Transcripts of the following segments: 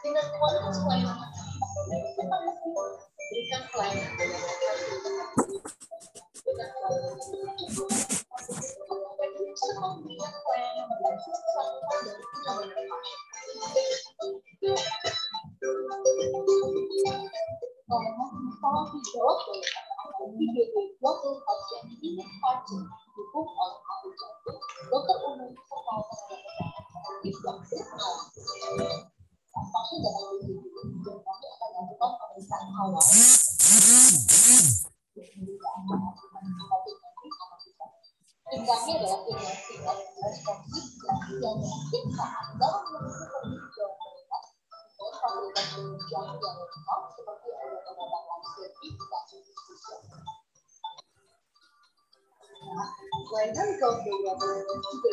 dengan kualitas pelayanan berikan pelayanan tingkahnya adalah tingkat responsif yang memungkinkan dalam melakukan penunjang mereka untuk fasilitas penunjang yang lengkap seperti obat-obatan sertifikasi fisik. Selain medical biaya juga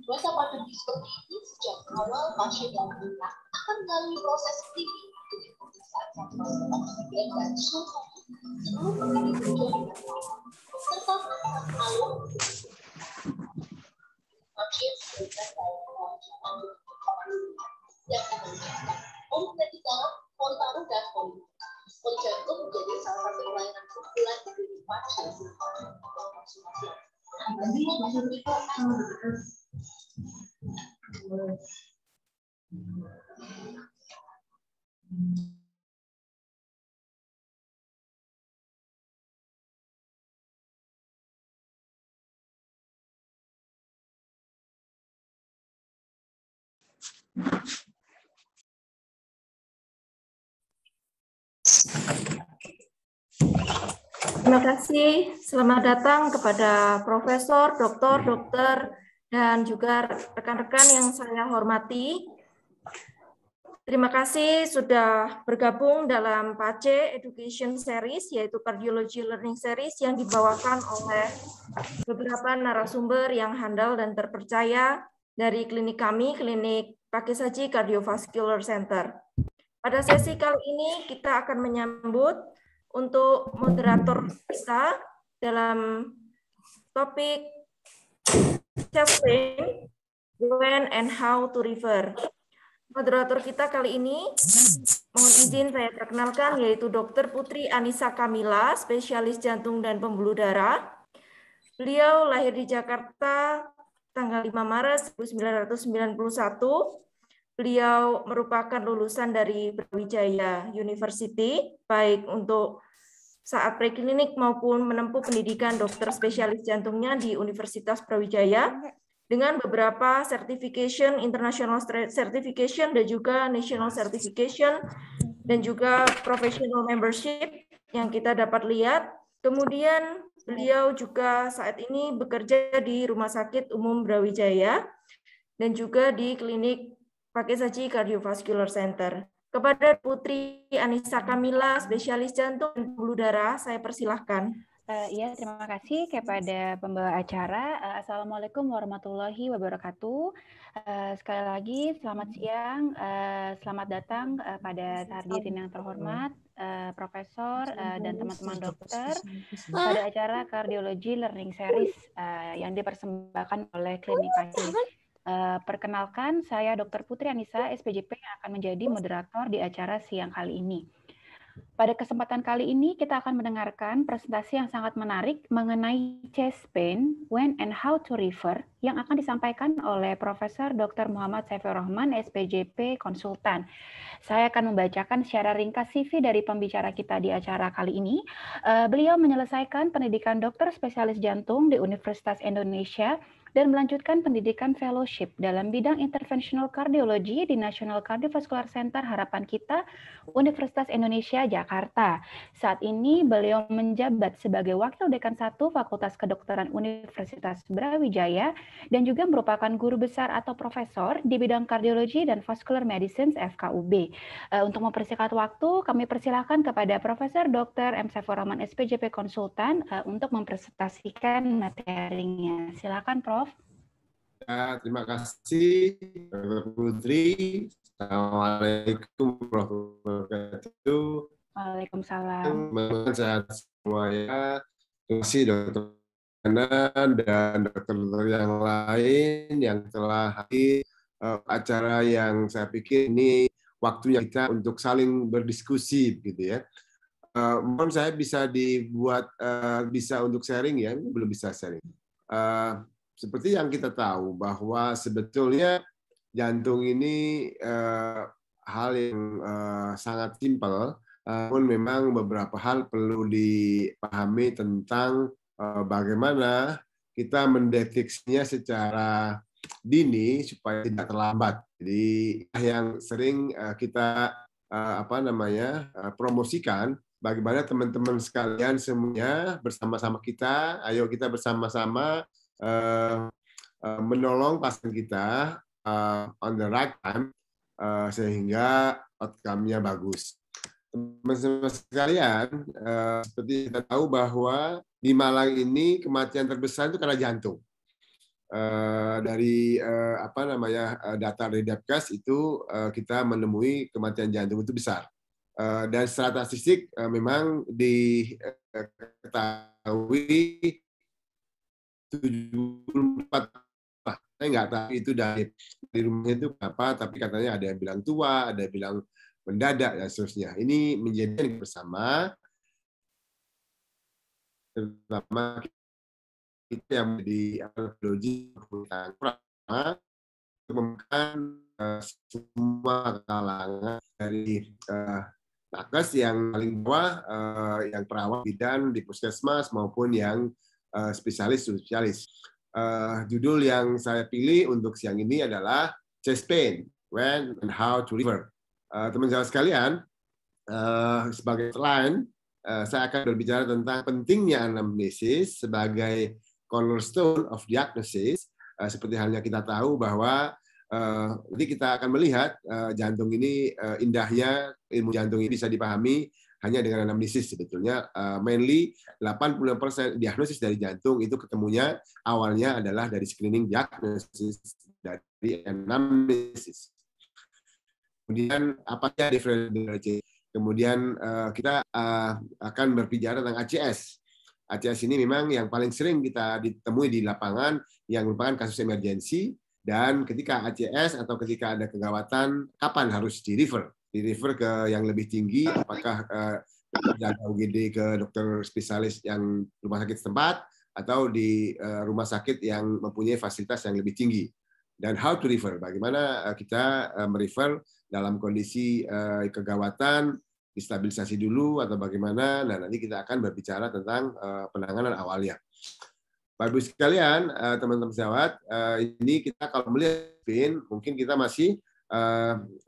masa pandemi seperti ini sejak awal pasien yang kena akan melalui proses screening dengan pemeriksaan sampel oksigen dan suhu sebelum menjadi tujuan serta alur pasien bebas dari kewajiban yang dimanfaatkan poli dalam poli paru dan poli jantung menjadi salah satu pelayanan unggulan di pasien konsumasi. Terima kasih. Selamat datang kepada Profesor, Dokter, dan juga rekan-rekan yang saya hormati. Terima kasih sudah bergabung dalam PACE Education Series, yaitu Cardiology Learning Series yang dibawakan oleh beberapa narasumber yang handal dan terpercaya dari klinik kami, Klinik Pakisaji Cardiovascular Center. Pada sesi kali ini kita akan menyambut untuk moderator kita dalam topik chest pain, when and how to refer. Moderator kita kali ini, mohon izin saya perkenalkan, yaitu Dr. Putri Anissa Kamila, spesialis jantung dan pembuluh darah. Beliau lahir di Jakarta tanggal 5 Maret 1991. Beliau merupakan lulusan dari Brawijaya University, baik untuk saat preklinik maupun menempuh pendidikan dokter spesialis jantungnya di Universitas Brawijaya, dengan beberapa certification, international certification, dan juga national certification, dan juga professional membership yang kita dapat lihat. Kemudian beliau juga saat ini bekerja di Rumah Sakit Umum Brawijaya, dan juga di Klinik Pakisaji Cardiovascular Center. Kepada Putri Anissa Kamila, spesialis jantung dan pembuluh darah, saya persilahkan. Ya, terima kasih kepada pembawa acara. Assalamualaikum warahmatullahi wabarakatuh. Sekali lagi, selamat siang, selamat datang pada hadirin yang terhormat, Profesor dan teman-teman dokter pada acara Cardiology Learning Series yang dipersembahkan oleh Klinik Pakisaji. Perkenalkan, saya Dr. Putri Anissa, SPJP, yang akan menjadi moderator di acara siang kali ini. Pada kesempatan kali ini, kita akan mendengarkan presentasi yang sangat menarik mengenai chest pain, when and how to refer, yang akan disampaikan oleh Profesor Dr. Muhammad Saifur Rahman, SPJP, konsultan. Saya akan membacakan secara ringkas CV dari pembicara kita di acara kali ini. Beliau menyelesaikan pendidikan dokter spesialis jantung di Universitas Indonesia dan melanjutkan pendidikan fellowship dalam bidang interventional cardiology di National Cardiovascular Center Harapan Kita, Universitas Indonesia, Jakarta. Saat ini beliau menjabat sebagai Wakil Dekan 1 Fakultas Kedokteran Universitas Brawijaya dan juga merupakan guru besar atau profesor di bidang kardiologi dan vascular medicine FKUB. Untuk mempersingkat waktu, kami persilakan kepada Profesor Dr. M. Saifur Rahman SPJP Konsultan untuk mempresentasikan materinya. Silakan, Prof. Ya, terima kasih, Putri. Assalamualaikum warahmatullahi wabarakatuh. Waalaikumsalam. Sehat semuanya. Terima kasih Dr. Ana dan dokter-dokter yang lain yang telah hadir acara yang saya pikir ini waktunya kita untuk saling berdiskusi, gitu ya. Mohon saya bisa dibuat bisa untuk sharing ya, belum bisa sharing. Seperti yang kita tahu bahwa sebetulnya jantung ini hal yang sangat simpel, namun memang beberapa hal perlu dipahami tentang bagaimana kita mendeteksinya secara dini supaya tidak terlambat. Jadi yang sering kita promosikan, bagaimana teman-teman sekalian semuanya bersama-sama kita, ayo kita bersama-sama menolong pasien kita on the right time sehingga outcome-nya bagus. Teman-teman sekalian, seperti kita tahu bahwa di Malang ini kematian terbesar itu karena jantung. Dari data dari Depkes itu kita menemui kematian jantung itu besar. Dan secara statistik memang diketahui 74, saya nggak tahu itu dari rumahnya itu berapa, tapi katanya ada yang bilang tua, ada yang bilang mendadak dan seterusnya. Ini menjadi bersama, terutama kita yang di kardiologi pertama memegang semua kalangan dari nakes yang paling bawah, yang perawat bidan di puskesmas maupun yang spesialis. Judul yang saya pilih untuk siang ini adalah chest pain, when and how to recover. Teman-teman sekalian, sebagai selain saya akan berbicara tentang pentingnya anamnesis sebagai cornerstone of diagnosis. Seperti halnya kita tahu bahwa nanti kita akan melihat jantung ini, indahnya ilmu jantung ini bisa dipahami hanya dengan anamnesis sebetulnya. Mainly 80% diagnosis dari jantung itu ketemunya awalnya adalah dari screening diagnosis, dari anamnesis. Kemudian apa saja diferensiasi? Kemudian kita akan berbicara tentang ACS. ACS ini memang yang paling sering kita ditemui di lapangan yang merupakan kasus emergensi, dan ketika ACS atau ketika ada kegawatan, kapan harus di-refer ke yang lebih tinggi, apakah jaga UGD ke dokter spesialis yang rumah sakit setempat atau di rumah sakit yang mempunyai fasilitas yang lebih tinggi. Dan how to refer, bagaimana kita merefer dalam kondisi kegawatan, distabilisasi dulu atau bagaimana. Nah, nanti kita akan berbicara tentang penanganan awalnya. Bapak Ibu sekalian, teman-teman sejawat, ini kita kalau melihat mungkin kita masih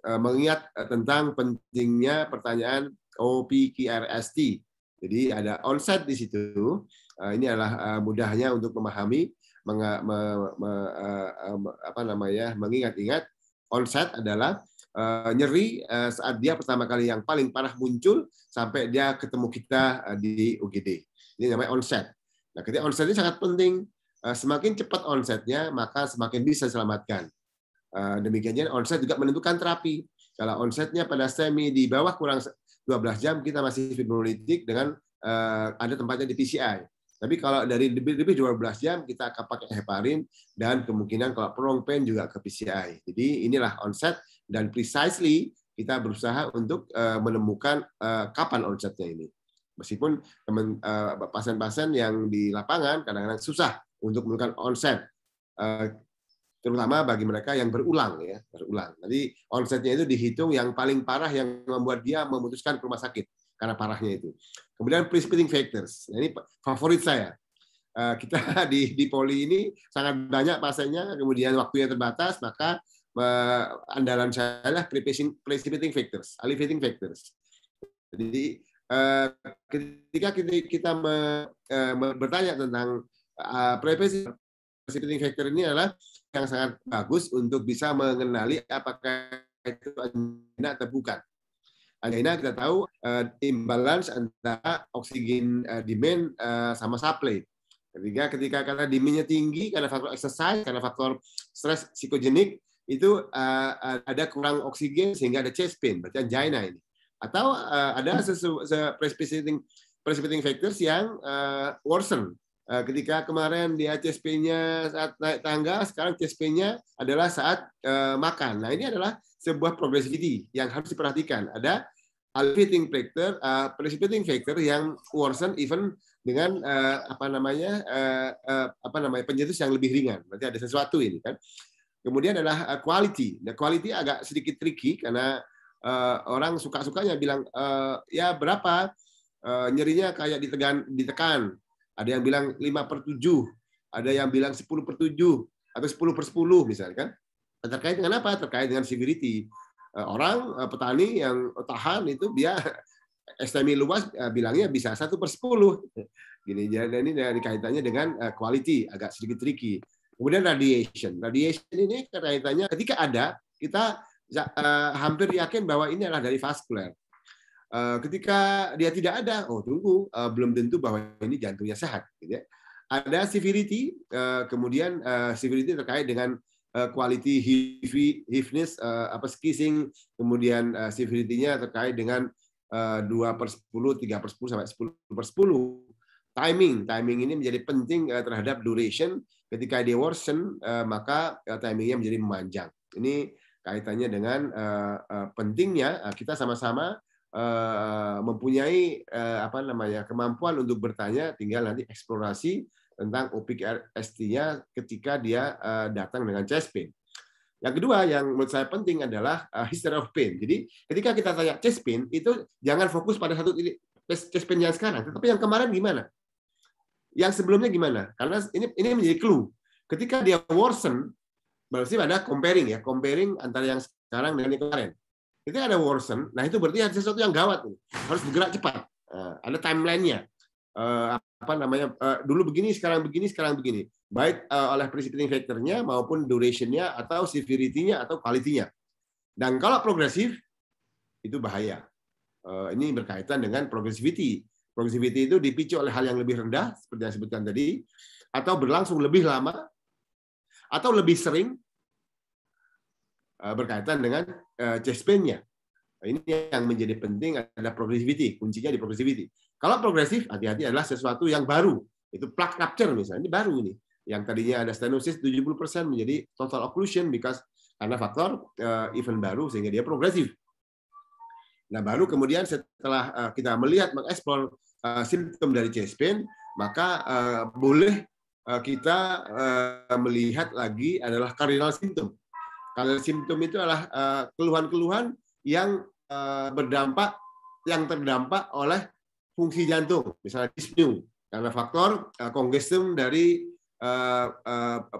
mengingat tentang pentingnya pertanyaan OPQRST. Jadi ada onset di situ. Ini adalah mudahnya untuk memahami, mengingat-ingat. Onset adalah nyeri saat dia pertama kali yang paling parah muncul sampai dia ketemu kita di UGD. Ini namanya onset. Nah, ketika onset ini sangat penting. Semakin cepat onsetnya, maka semakin bisa diselamatkan. Demikiannya onset juga menentukan terapi. Kalau onsetnya pada STEMI di bawah kurang 12 jam, kita masih fibrinolytik dengan ada tempatnya di PCI. Tapi kalau dari lebih 12 jam, kita akan pakai heparin, dan kemungkinan kalau prolonged pain juga ke PCI. Jadi inilah onset, dan precisely kita berusaha untuk menemukan kapan onsetnya ini. Meskipun pasien-pasien yang di lapangan kadang-kadang susah untuk menemukan onset, terutama bagi mereka yang berulang. Jadi onsetnya itu dihitung yang paling parah yang membuat dia memutuskan ke rumah sakit karena parahnya itu. Kemudian precipitating factors, ini favorit saya. kita di poli ini sangat banyak pasiennya, kemudian waktunya terbatas, maka andalan saya adalah precipitating factors, elevating factors. Jadi ketika kita bertanya tentang precipitating factor ini adalah yang sangat bagus untuk bisa mengenali apakah itu angina atau bukan. Angina kita tahu imbalance antara oksigen demand sama supply. Ketika karena demand-nya tinggi, karena faktor exercise, karena faktor stres psikogenik, itu ada kurang oksigen sehingga ada chest pain, berarti angina ini. Atau ada precipitating factors yang worsen. Ketika kemarin dia chest pain-nya saat naik tangga, sekarang chest pain-nya adalah saat makan. Nah, ini adalah sebuah progressivity yang harus diperhatikan. Ada elevating factor, precipitating factor yang worsen even dengan pencetus yang lebih ringan. Berarti ada sesuatu ini kan. Kemudian adalah quality. Nah, quality agak sedikit tricky karena orang suka-sukanya bilang ya berapa nyerinya kayak ditekan. Ada yang bilang 5/7, ada yang bilang 10/7 atau 10/10 misalnya kan. Terkait dengan apa? Terkait dengan severity. Orang petani yang tahan itu dia STMI luas bilangnya bisa 1/10. Gini, jadi ini dari kaitannya dengan quality agak sedikit tricky. Kemudian radiation. Radiation ini kaitannya ketika ada kita hampir yakin bahwa ini adalah dari vaskuler. Ketika dia tidak ada, oh tunggu, belum tentu bahwa ini jantungnya sehat. Gitu ya. Ada severity, kemudian severity terkait dengan quality heaviness, skizzing, kemudian severity-nya terkait dengan 2/10, 3/10 sampai 10/10. Timing ini menjadi penting terhadap duration. Ketika dia worsen, maka timingnya menjadi memanjang. Ini kaitannya dengan pentingnya kita sama-sama mempunyai kemampuan untuk bertanya, tinggal nanti eksplorasi tentang OPK-ST-nya ketika dia datang dengan chest pain. Yang kedua yang menurut saya penting adalah history of pain. Jadi ketika kita tanya chest pain itu jangan fokus pada satu chest pain yang sekarang, tetapi yang kemarin gimana? Yang sebelumnya gimana? Karena ini menjadi clue. Ketika dia worsen, berarti ada comparing antara yang sekarang dengan yang kemarin. Ketika ada worsen, nah itu berarti ada sesuatu yang gawat, harus bergerak cepat. Ada timeline-nya. Dulu begini, sekarang begini. Baik oleh precipitating factor-nya maupun duration-nya atau severity-nya atau quality-nya. Dan kalau progresif itu bahaya. Ini berkaitan dengan progressivity. Progressivity itu dipicu oleh hal yang lebih rendah seperti yang disebutkan tadi, atau berlangsung lebih lama, atau lebih sering, berkaitan dengan chest pain-nya. Ini yang menjadi penting adalah progressivity, kuncinya di progressivity. Kalau progresif, hati-hati adalah sesuatu yang baru. Itu plaque rupture misalnya, ini baru ini. Yang tadinya ada stenosis 70% menjadi total occlusion karena faktor event baru sehingga dia progresif. Nah, baru kemudian setelah kita melihat mengeksplor simptom dari chest pain, maka boleh kita melihat lagi adalah cardinal symptom. Kalau simptom itu adalah keluhan-keluhan yang terdampak oleh fungsi jantung, misalnya dyspnea, karena faktor congestion dari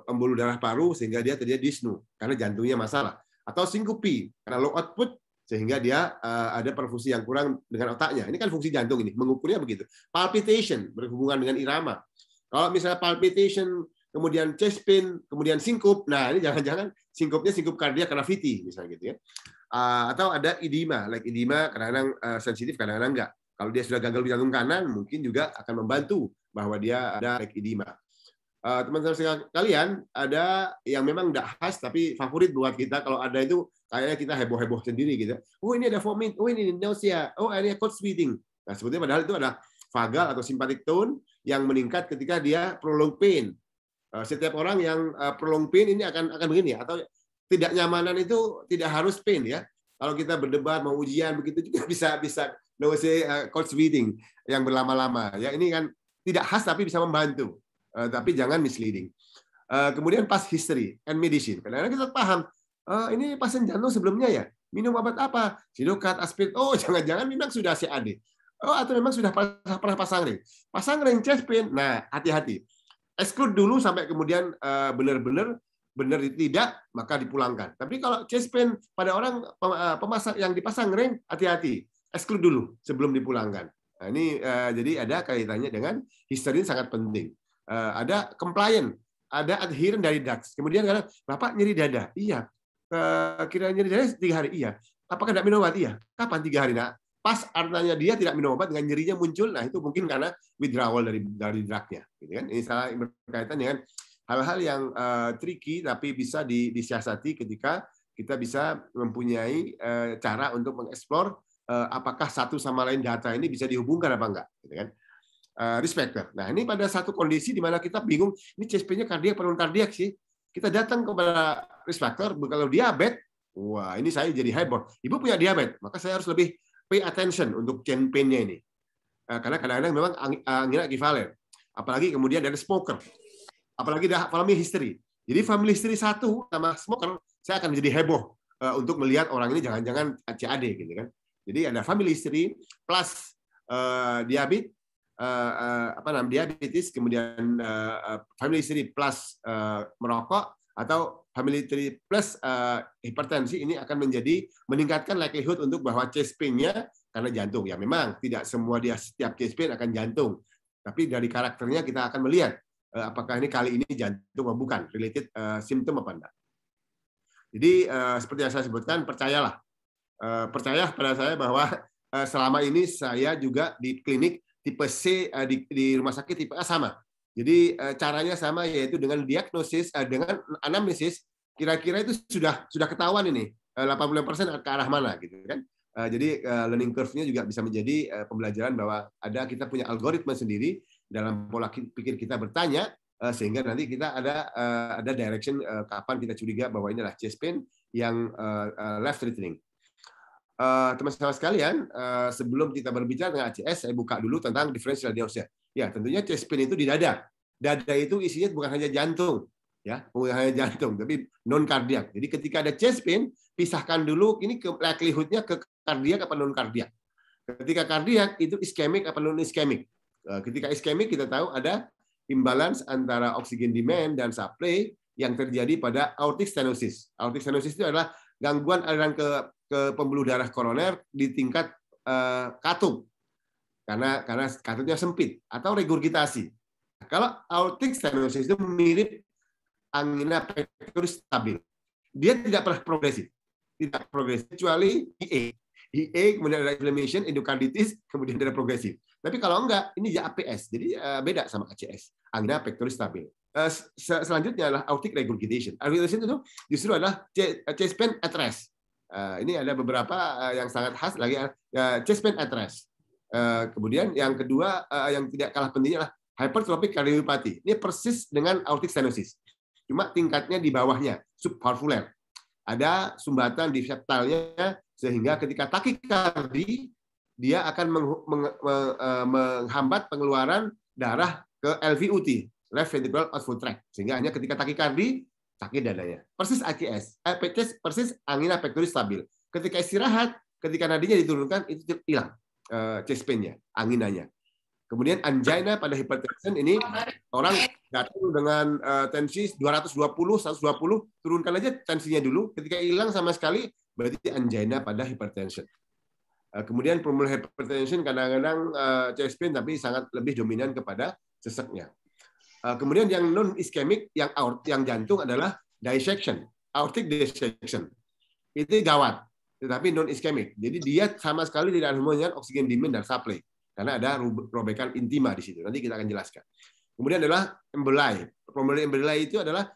pembuluh darah paru sehingga dia terjadi dyspnea karena jantungnya masalah, atau sinkopi karena low output sehingga dia ada perfusi yang kurang dengan otaknya. Ini kan fungsi jantung ini, mengukurnya begitu. Palpitation berhubungan dengan irama. Kalau misalnya palpitation kemudian chest pain, kemudian sinkop. Nah, ini jangan-jangan sinkopnya sinkop kardiak karena VT, misalnya gitu ya. Atau ada edema, edema kadang-kadang sensitif, kadang-kadang enggak. Kalau dia sudah gagal di jantung kanan, mungkin juga akan membantu bahwa dia ada edema. Teman-teman sekalian, ada yang memang enggak khas, tapi favorit buat kita. Kalau ada itu, kayaknya kita heboh-heboh sendiri gitu. Oh, ini ada vomit, oh ini nausea, oh ini cold sweating. Nah, sebetulnya padahal itu ada vagal atau sympathetic tone yang meningkat ketika dia prolonged pain. Setiap orang yang prolonged pain ini akan begini, atau tidak nyamanan itu tidak harus pain ya. Kalau kita berdebat mau ujian begitu juga bisa nausea, cold sweating yang berlama-lama ya. Ini kan tidak khas tapi bisa membantu. Tapi jangan misleading. Kemudian past history and medicine. Kadang-kadang kita paham ini pasien jantung sebelumnya ya. Minum obat apa? Sidokat, aspirin. Oh, jangan-jangan memang sudah CAD. Oh, atau memang sudah pernah pasang ring. Pasang ring chest pain. Nah, hati-hati. exclude dulu sampai kemudian benar-benar tidak, maka dipulangkan. Tapi kalau chest pain pada orang pemasang yang dipasang ring, hati-hati, exclude dulu sebelum dipulangkan. Nah, ini jadi ada kaitannya dengan history sangat penting. Ada compliant, ada adherent dari drugs. Kemudian kadang, Bapak nyeri dada, iya. Kira nyeri dada 3 hari, iya. Apakah tidak minum obat? Iya. Kapan 3 hari? Nah, pas artinya dia tidak minum obat dengan nyerinya muncul, nah itu mungkin karena withdrawal dari drugnya. Gitu kan? Ini salah berkaitan dengan hal-hal yang tricky tapi bisa disiasati ketika kita bisa mempunyai cara untuk mengeksplor apakah satu sama lain data ini bisa dihubungkan apa enggak, gitu kan? Risk factor. Nah, ini pada satu kondisi di mana kita bingung, ini chest pain-nya kardiak atau non kardiak sih? Kita datang kepada risk factor, kalau diabetes, wah ini saya jadi heboh. Ibu punya diabetes, maka saya harus lebih pay attention untuk chest pain-nya ini. Karena kadang-kadang memang angina ekivalen. Apalagi kemudian dari smoker. Apalagi ada family history. Jadi family history 1 sama smoker, saya akan menjadi heboh untuk melihat orang ini jangan-jangan CAD gitu kan. Jadi ada family history plus diabetes, diabetes, kemudian family history plus merokok atau family history plus hipertensi, ini akan meningkatkan likelihood untuk bahwa chest pain-nya karena jantung. Ya memang tidak semua dia setiap chest pain akan jantung, tapi dari karakternya kita akan melihat apakah ini kali ini jantung atau bukan, related symptom apa enggak. Jadi seperti yang saya sebutkan, percayalah. Percaya pada saya bahwa selama ini saya juga di klinik tipe C di rumah sakit tipe A sama. Jadi caranya sama, yaitu dengan diagnosis, dengan anamnesis, kira-kira itu sudah ketahuan ini 85% ke arah mana gitu kan. Jadi learning curve-nya juga bisa menjadi pembelajaran bahwa kita punya algoritma sendiri dalam pola pikir kita bertanya, sehingga nanti kita ada direction kapan kita curiga bahwa ini adalah chest pain yang life threatening. Teman-teman sekalian, sebelum kita berbicara dengan ACS, saya buka dulu tentang differential diagnosis. Ya, tentunya chest pain itu di dada. Dada itu isinya bukan hanya jantung, ya, bukan hanya jantung, tapi non kardiak. Jadi ketika ada chest pain, pisahkan dulu ini likelihood-nya ke kardiak apa non kardiak. Ketika kardiak itu iskemik apa non iskemik. Ketika iskemik kita tahu ada imbalance antara oksigen demand dan supply yang terjadi pada aortic stenosis. Aortic stenosis itu adalah gangguan aliran ke pembuluh darah koroner di tingkat katup karena katupnya sempit atau regurgitasi. Kalau aortic stenosis itu mirip angina pectoris stabil. Dia tidak pernah progresif. Tidak progresif kecuali IE, kemudian ada inflammation, endokarditis, kemudian ada progresif. Tapi kalau enggak, ini ya APS. Jadi beda sama ACS, angina pectoris stabil. Selanjutnya adalah aortic regurgitation. Regurgitation itu justru adalah chest pain at rest. Ini ada beberapa yang sangat khas lagi, chest pain at rest. Kemudian yang kedua yang tidak kalah pentingnya adalah hypertrophic cardiomyopathy. Ini persis dengan aortic stenosis. Cuma tingkatnya di bawahnya, subvalvular. Ada sumbatan di septalnya sehingga ketika takikardi dia akan menghambat pengeluaran darah ke LVUT, left ventricular outflow tract, sehingga hanya ketika takikardi sakit dadanya. Persis ACS, persis angina pectoris stabil. Ketika istirahat, ketika nadinya diturunkan itu hilang chest pain-nya, anginanya. Kemudian angina pada hipertension ini orang datang dengan tensi 220, 120, turunkan aja tensinya dulu. Ketika hilang sama sekali, berarti angina pada hypertension. Kemudian pulmonary hypertension kadang-kadang chest pain tapi sangat lebih dominan kepada seseknya. Kemudian yang non iskemik, yang jantung adalah dissection, aortic dissection. Itu gawat, tetapi non iskemik. Jadi dia sama sekali tidak ada hubungan dengan oksigen demand dan supply. Karena ada robekan intima di situ. Nanti kita akan jelaskan. Kemudian adalah emboli. Pulmonary emboli itu adalah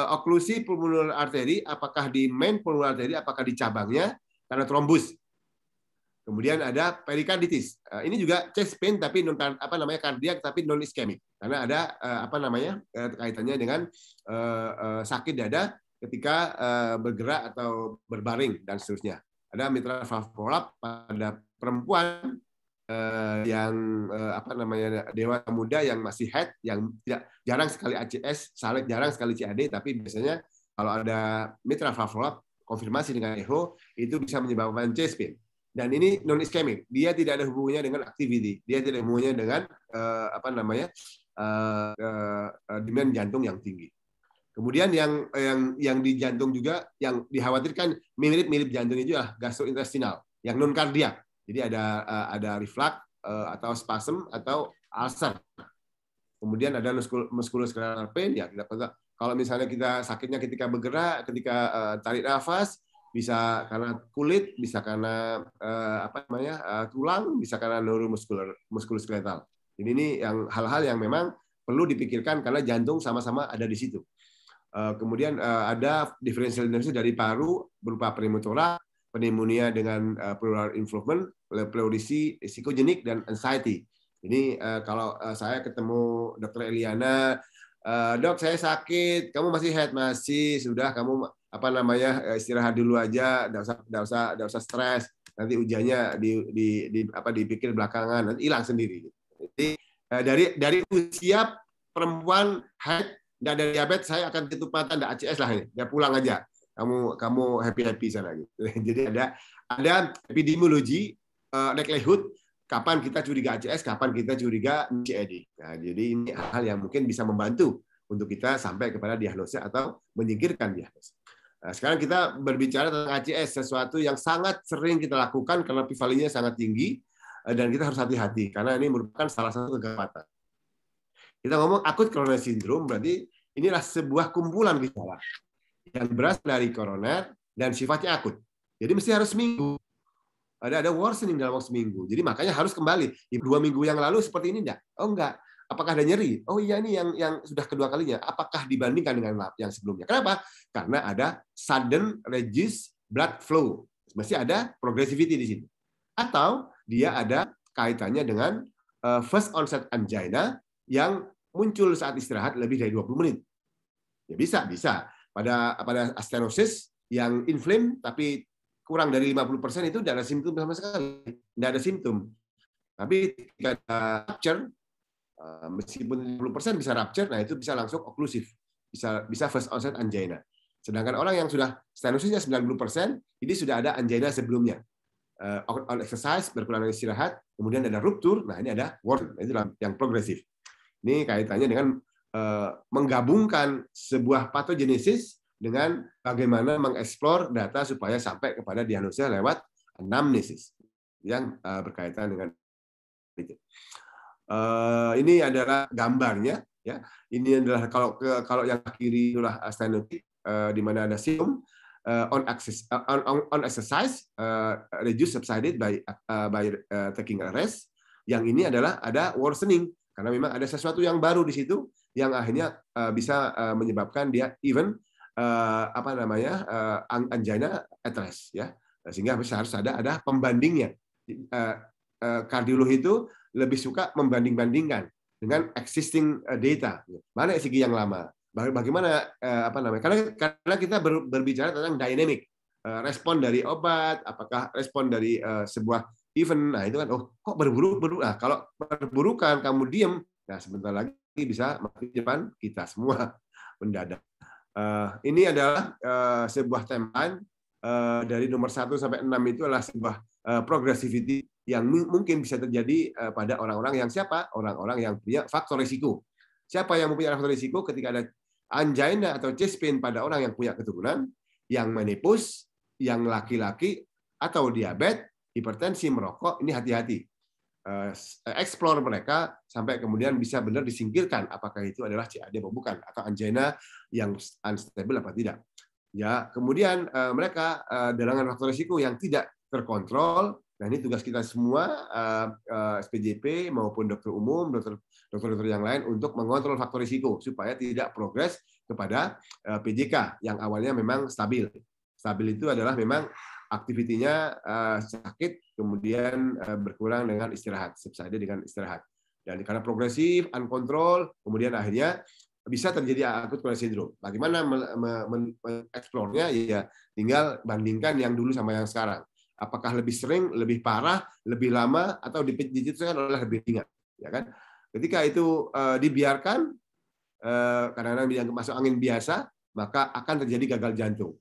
oklusi pulmonary artery, apakah di main pulmonary artery, apakah di cabangnya, karena trombus. Kemudian ada perikarditis. Ini juga chest pain tapi kardiak tapi non iskemik. Karena ada kaitannya dengan sakit dada ketika bergerak atau berbaring dan seterusnya. Ada mitral valve prolapse pada perempuan yang dewasa muda yang masih head, yang jarang sekali ACS, jarang sekali CAD, tapi biasanya kalau ada mitral valve prolapse konfirmasi dengan echo itu bisa menyebabkan chest pain. Dan ini non iskemik, dia tidak ada hubungannya dengan activity, dia tidak ada hubungannya dengan demand jantung yang tinggi. Kemudian yang di jantung juga yang dikhawatirkan mirip-mirip jantung itu adalah gastrointestinal, yang non kardiak. Jadi ada reflux atau spasm atau ulcer. Kemudian ada musculoskeletal pain, ya kalau misalnya kita sakitnya ketika bergerak, ketika tarik nafas, bisa karena kulit, bisa karena tulang, bisa karena muskuloskeletal. Ini yang hal-hal yang memang perlu dipikirkan karena jantung sama-sama ada di situ. Kemudian ada differential diagnosis dari paru berupa pneumotorak, pneumonia dengan pleural involvement, pleurisi, psikogenik, dan anxiety. Ini kalau saya ketemu Dr. Eliana, dok saya sakit, kamu masih head? Masih, sudah kamu istirahat dulu aja, enggak usah stres, nanti ujiannya dipikir belakangan, nanti hilang sendiri. Jadi dari usia perempuan head nggak ada diabetes, saya akan tutup mata, nggak ACS lah ini, dia pulang aja, kamu happy sana gitu. Jadi ada epidemiologi likelihood kapan kita curiga ACS, kapan kita curiga CAD. Nah, jadi ini hal yang mungkin bisa membantu untuk kita sampai kepada diagnosis atau menyingkirkan diagnosis. Nah, sekarang kita berbicara tentang ACS, sesuatu yang sangat sering kita lakukan karena P-value-nya sangat tinggi, dan kita harus hati-hati karena ini merupakan salah satu kegawatan. Kita ngomong akut koroner sindrom, berarti inilah sebuah kumpulan gejala yang berasal dari koroner dan sifatnya akut. Jadi mesti harus seminggu. Ada worsening dalam waktu seminggu. Jadi makanya harus kembali. 2 minggu yang lalu seperti ini enggak? Oh enggak. Apakah ada nyeri? Oh iya, ini yang sudah kedua kalinya. Apakah dibandingkan dengan yang sebelumnya? Kenapa? Karena ada sudden reduced blood flow. Mesti ada progressivity di situ. Atau dia ada kaitannya dengan first onset angina yang muncul saat istirahat lebih dari 20 menit. Ya bisa. Pada stenosis yang inflame tapi kurang dari 50% itu tidak ada simptom sama sekali. Tidak ada simptom. Tapi ketika ada rupture, meskipun 50% bisa rupture, nah itu bisa langsung oklusif. Bisa first onset angina. Sedangkan orang yang sudah stenosisnya 90%, ini sudah ada angina sebelumnya. On exercise, berkurang istirahat, kemudian ada rupture, nah ini ada worsen, itu yang progresif. Ini kaitannya dengan menggabungkan sebuah patogenesis dengan bagaimana mengeksplor data supaya sampai kepada diagnosa lewat anamnesis yang berkaitan dengan itu. Ini adalah gambarnya, ya. Ini adalah kalau yang kiri adalah stenotik, di mana ada simptom on exercise reduce subsided by taking a rest. Yang ini adalah ada worsening karena memang ada sesuatu yang baru di situ yang akhirnya bisa menyebabkan dia even angina at rest, ya. Sehingga harus ada pembandingnya. Kardiolog itu lebih suka membanding-bandingkan dengan existing data. Mana segi yang lama? Bagaimana karena kita berbicara tentang dynamic, respon dari obat, apakah respon dari sebuah event. Nah, itu kan kok berburu-buru. Nah, kalau berburukan kamu diem, nah sebentar lagi bisa mati di depan kita semua mendadak. Ini adalah sebuah timeline dari nomor 1 sampai 6 itu adalah sebuah progressivity yang mungkin bisa terjadi pada orang-orang yang siapa? Orang-orang yang punya faktor risiko. Siapa yang mempunyai faktor risiko ketika ada angina atau chest pain pada orang yang punya keturunan, yang menopause, yang laki-laki, atau diabetes, hipertensi, merokok, ini hati-hati. Explore mereka sampai kemudian bisa benar disingkirkan apakah itu adalah CAD atau bukan, atau angina yang unstable apa tidak. Ya, kemudian mereka dengan faktor risiko yang tidak terkontrol. Nah, ini tugas kita semua, SPJP maupun dokter umum, dokter-dokter yang lain untuk mengontrol faktor risiko supaya tidak progres kepada PJK yang awalnya memang stabil. Stabil itu adalah memang aktivitinya sakit, kemudian berkurang dengan istirahat, subside dengan istirahat. Dan karena progresif, uncontrol, kemudian akhirnya bisa terjadi akut koroner sindrom. Bagaimana mengeksplornya? Ya, tinggal bandingkan yang dulu sama yang sekarang. Apakah lebih sering, lebih parah, lebih lama, atau diputuskan oleh lebih ringan, ya kan? Ketika itu dibiarkan, kadang-kadang yang masuk angin biasa, maka akan terjadi gagal jantung.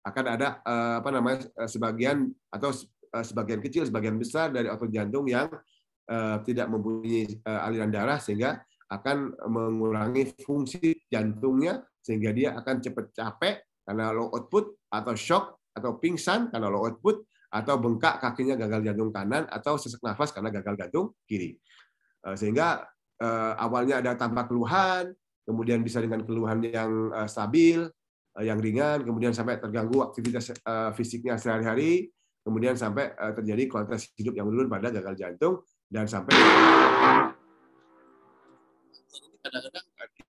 Akan ada sebagian atau sebagian kecil, sebagian besar dari otot jantung yang tidak mempunyai aliran darah, sehingga akan mengurangi fungsi jantungnya, sehingga dia akan cepat capek karena low output, atau shock, atau pingsan karena low output, atau bengkak kakinya gagal jantung kanan, atau sesak nafas karena gagal jantung kiri. Sehingga awalnya ada tanpa keluhan, kemudian bisa dengan keluhan yang stabil, yang ringan, kemudian sampai terganggu aktivitas fisiknya sehari-hari, kemudian sampai terjadi kualitas hidup yang menurun pada gagal jantung, dan sampai kadang-kadang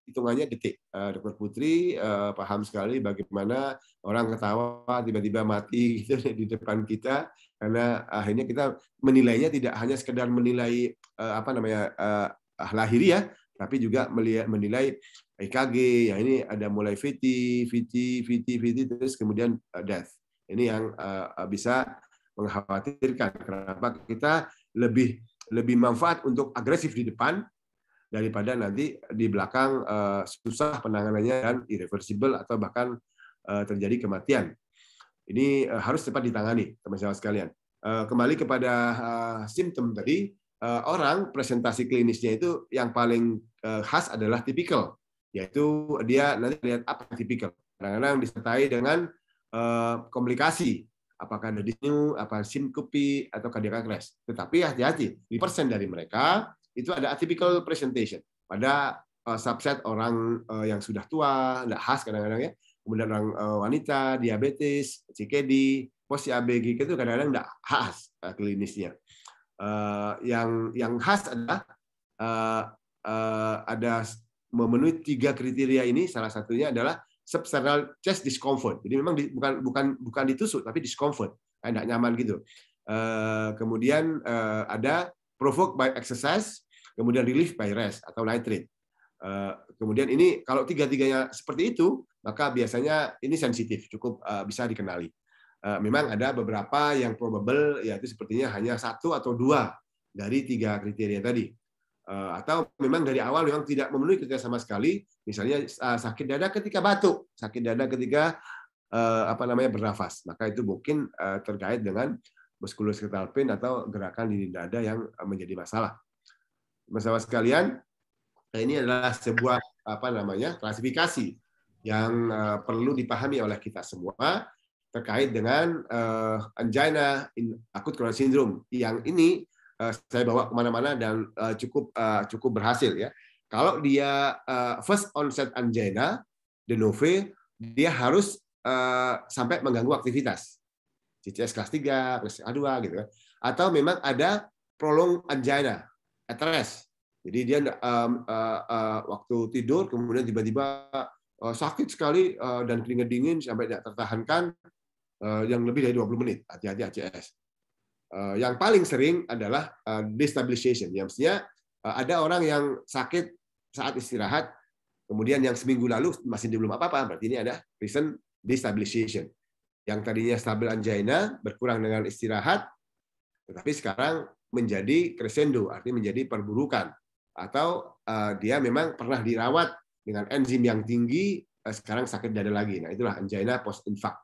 hitungannya detik. Dr. Putri paham sekali bagaimana orang ketawa tiba-tiba mati gitu di depan kita, karena akhirnya kita menilainya tidak hanya sekedar menilai lahiriah, tapi juga menilai EKG. Ya, ini ada mulai VT, terus kemudian death. Ini yang bisa mengkhawatirkan. Kenapa kita lebih manfaat untuk agresif di depan daripada nanti di belakang susah penanganannya dan irreversible, atau bahkan terjadi kematian. Ini harus cepat ditangani, teman-teman sekalian. Kembali kepada simptom tadi, orang presentasi klinisnya itu yang paling khas adalah tipikal, yaitu dia nanti lihat apa tipikal. Kadang-kadang disertai dengan komplikasi, apakah ada dyspnea, apa sinkopi, atau cardiac arrest. Tetapi hati-hati, 5% dari mereka itu ada atypical presentation pada subset orang yang sudah tua, tidak khas kadang-kadang ya. Kemudian orang wanita, diabetes, CKD, post ABG itu kadang-kadang tidak khas klinisnya. Yang khas adalah ada memenuhi 3 kriteria ini. Salah satunya adalah substernal chest discomfort. Jadi memang bukan ditusuk, tapi discomfort, tidak nyaman gitu. Kemudian ada provoked by exercise, kemudian relief by rest atau nitrate. Kemudian ini kalau 3-3-nya seperti itu, maka biasanya ini sensitif, cukup bisa dikenali. Memang ada beberapa yang probable, yaitu sepertinya hanya 1 atau 2 dari 3 kriteria tadi. Atau memang dari awal memang tidak memenuhi kriteria sama sekali, misalnya sakit dada ketika batuk, sakit dada ketika bernafas, maka itu mungkin terkait dengan muskuloskeletal pain atau gerakan di dada yang menjadi masalah. Masalah sekalian, ini adalah sebuah klasifikasi yang perlu dipahami oleh kita semua terkait dengan angina acute coronary syndrome. Yang ini saya bawa kemana-mana dan cukup berhasil ya. Kalau dia first onset angina de novo, dia harus sampai mengganggu aktivitas. CCS kelas 3, kelas A2 gitu kan. Atau memang ada prolonged angina at rest. Jadi dia waktu tidur kemudian tiba-tiba sakit sekali dan keringat dingin sampai tidak tertahankan yang lebih dari 20 menit. Hati-hati ACS. Yang paling sering adalah destabilization. Yang mestinya ada orang yang sakit saat istirahat, kemudian yang seminggu lalu masih belum apa-apa, berarti ini ada recent destabilization. Yang tadinya stabil angina berkurang dengan istirahat, tetapi sekarang menjadi crescendo, artinya menjadi perburukan. Atau dia memang pernah dirawat dengan enzim yang tinggi, sekarang sakit dada lagi. Nah, itulah angina post-infarct.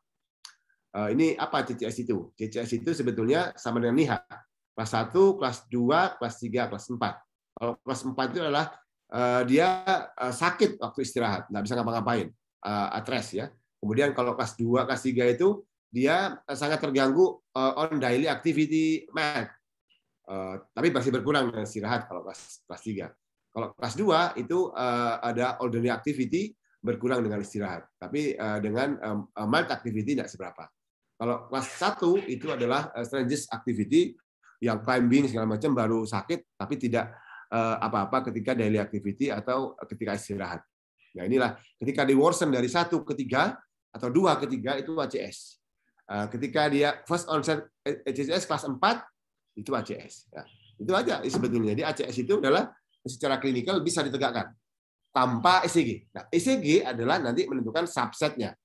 Ini apa CCS itu? CCS itu sebetulnya sama dengan NIHA. Kelas 1, kelas 2, kelas 3, kelas 4. Kalau kelas 4 itu adalah dia sakit waktu istirahat, nggak bisa ngapa-ngapain, atres ya. Kemudian kalau kelas 2, kelas 3 itu dia sangat terganggu on daily activity mode. Tapi masih berkurang dengan istirahat kalau kelas 3. Kalau kelas 2 itu ada ordinary activity berkurang dengan istirahat. Tapi dengan mild activity tidak seberapa. Kalau kelas 1 itu adalah strenuous activity yang climbing segala macam baru sakit, tapi tidak apa-apa ketika daily activity atau ketika istirahat. Nah inilah ketika di worsen dari 1 ke 3 atau 2 ke 3 itu ACS. Ketika dia first onset ACS kelas 4 itu ACS. Ya, itu aja sebetulnya. Jadi ACS itu adalah secara klinikal bisa ditegakkan tanpa ECG. Nah, ECG adalah nanti menentukan subsetnya.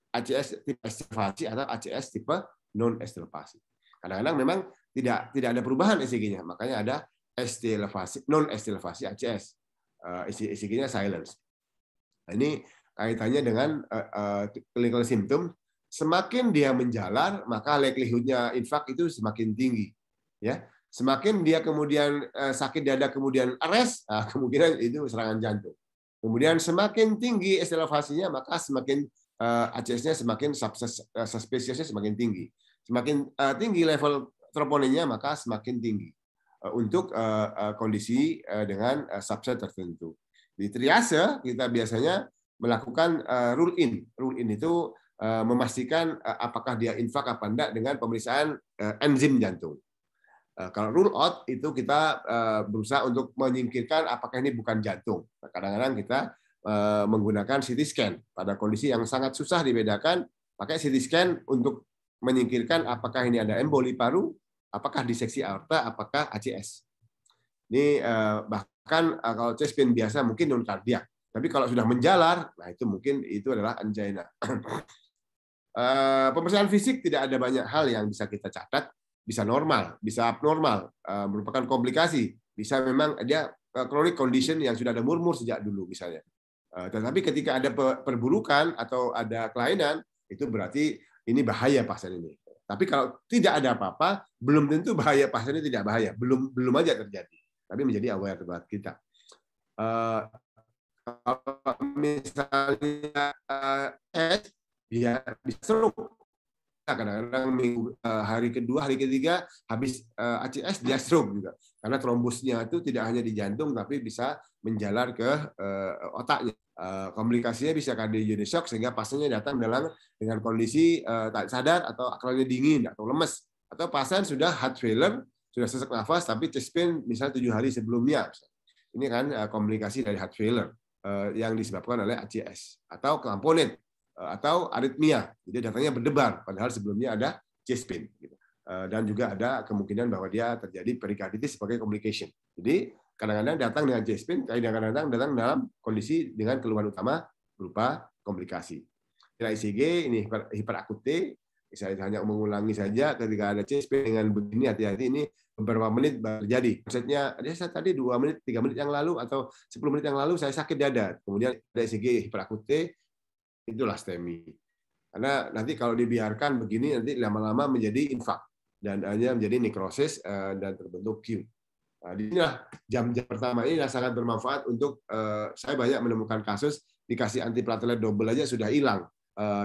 ACS tipe estilvasi atau ACS tipe non estilvasi. Kadang-kadang memang tidak ada perubahan ECG-nya, makanya ada estilvasi, non estilvasi ACS. ECG-nya silence. Nah, ini kaitannya dengan clinical symptom semakin dia menjalar, maka likelihood-nya infak itu semakin tinggi. Ya, semakin dia kemudian sakit dada kemudian arrest, kemungkinan itu serangan jantung. Kemudian semakin tinggi elevasinya, maka semakin ACS-nya semakin suspicious-nya semakin tinggi. Semakin tinggi level troponinnya, maka semakin tinggi untuk kondisi dengan subset tertentu. Di triase kita biasanya melakukan rule in. Rule in itu memastikan apakah dia infak apa enggak dengan pemeriksaan enzim jantung. Kalau rule out itu kita berusaha untuk menyingkirkan apakah ini bukan jantung. Kadang-kadang kita menggunakan CT scan pada kondisi yang sangat susah dibedakan, pakai CT scan untuk menyingkirkan apakah ini ada emboli paru, apakah diseksi aorta, apakah ACS. Ini bahkan kalau chest pain biasa mungkin non kardiak, tapi kalau sudah menjalar, nah itu mungkin itu adalah angina. Pemeriksaan fisik tidak ada banyak hal yang bisa kita catat, bisa normal, bisa abnormal, merupakan komplikasi, bisa memang dia chronic condition yang sudah ada murmur sejak dulu misalnya. Tetapi ketika ada perburukan atau ada kelainan, itu berarti ini bahaya pasien ini. Tapi kalau tidak ada apa-apa, belum tentu bahaya pasien ini tidak bahaya, belum aja terjadi. Tapi menjadi aware buat kita. Kalau misalnya dia bisa stroke, kadang-kadang hari kedua, hari ketiga habis ACS dia stroke juga, karena trombusnya itu tidak hanya di jantung tapi bisa menjalar ke otaknya. Komplikasinya bisa cardiogenic shock sehingga pasiennya datang dengan kondisi tak sadar atau akalnya dingin atau lemes, atau pasien sudah heart failure, sudah sesak nafas tapi chest pain misalnya 7 hari sebelumnya. Ini kan komplikasi dari heart failure yang disebabkan oleh ACS atau komponen atau aritmia, jadi datangnya berdebar padahal sebelumnya ada chest pain. Dan juga ada kemungkinan bahwa dia terjadi perikarditis sebagai complication. Jadi kadang-kadang datang dengan chest pain, kadang-kadang datang dalam kondisi dengan keluhan utama berupa komplikasi. Kira ECG ini hiperakut T, saya hanya mengulangi saja ketika ada chest pain dengan begini, hati-hati ini beberapa menit terjadi. Maksudnya, saya tadi 2 menit, 3 menit yang lalu atau 10 menit yang lalu saya sakit dada, kemudian ada ECG hiperakut T, itulah STEMI. Karena nanti kalau dibiarkan begini nanti lama-lama menjadi infak dan hanya menjadi nekrosis dan terbentuk Q. Nah, disinilah jam-jam pertama ini sangat bermanfaat untuk saya banyak menemukan kasus dikasih antiplatelet double aja sudah hilang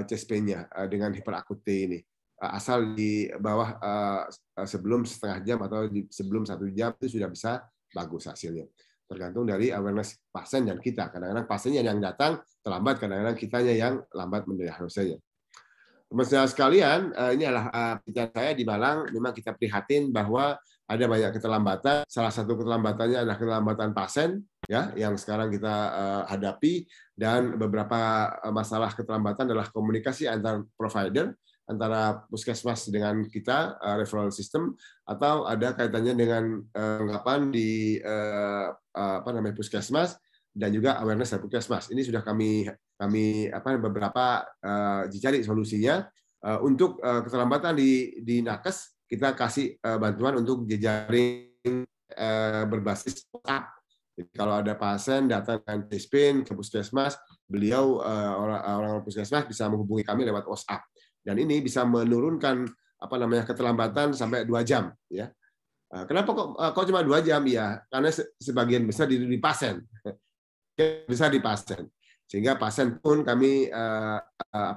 chest pain-nya dengan hiperakut T ini. Asal di bawah sebelum setengah jam atau sebelum 1 jam itu sudah bisa bagus hasilnya. Tergantung dari awareness pasien dan kita. Kadang-kadang pasiennya yang datang terlambat, kadang-kadang kitanya yang lambat mendiagnosanya. Teman-teman sekalian, ini adalah penelitian saya di Malang. Memang kita prihatin bahwa ada banyak keterlambatan. Salah satu keterlambatannya adalah keterlambatan pasien, ya, yang sekarang kita hadapi. Dan beberapa masalah keterlambatan adalah komunikasi antar provider, antara puskesmas dengan kita, referral system, atau ada kaitannya dengan anggapan di puskesmas dan juga awareness dari puskesmas. Ini sudah kami beberapa dicari solusinya untuk keterlambatan di nakes. Kita kasih bantuan untuk jejaring berbasis WhatsApp. Jadi kalau ada pasien datang dengan chest pain ke puskesmas, beliau orang puskesmas bisa menghubungi kami lewat WhatsApp. Dan ini bisa menurunkan keterlambatan sampai 2 jam, ya. Kenapa kok cuma 2 jam? Ya, karena sebagian besar di pasien. Besar di pasien. Sehingga pasien pun kami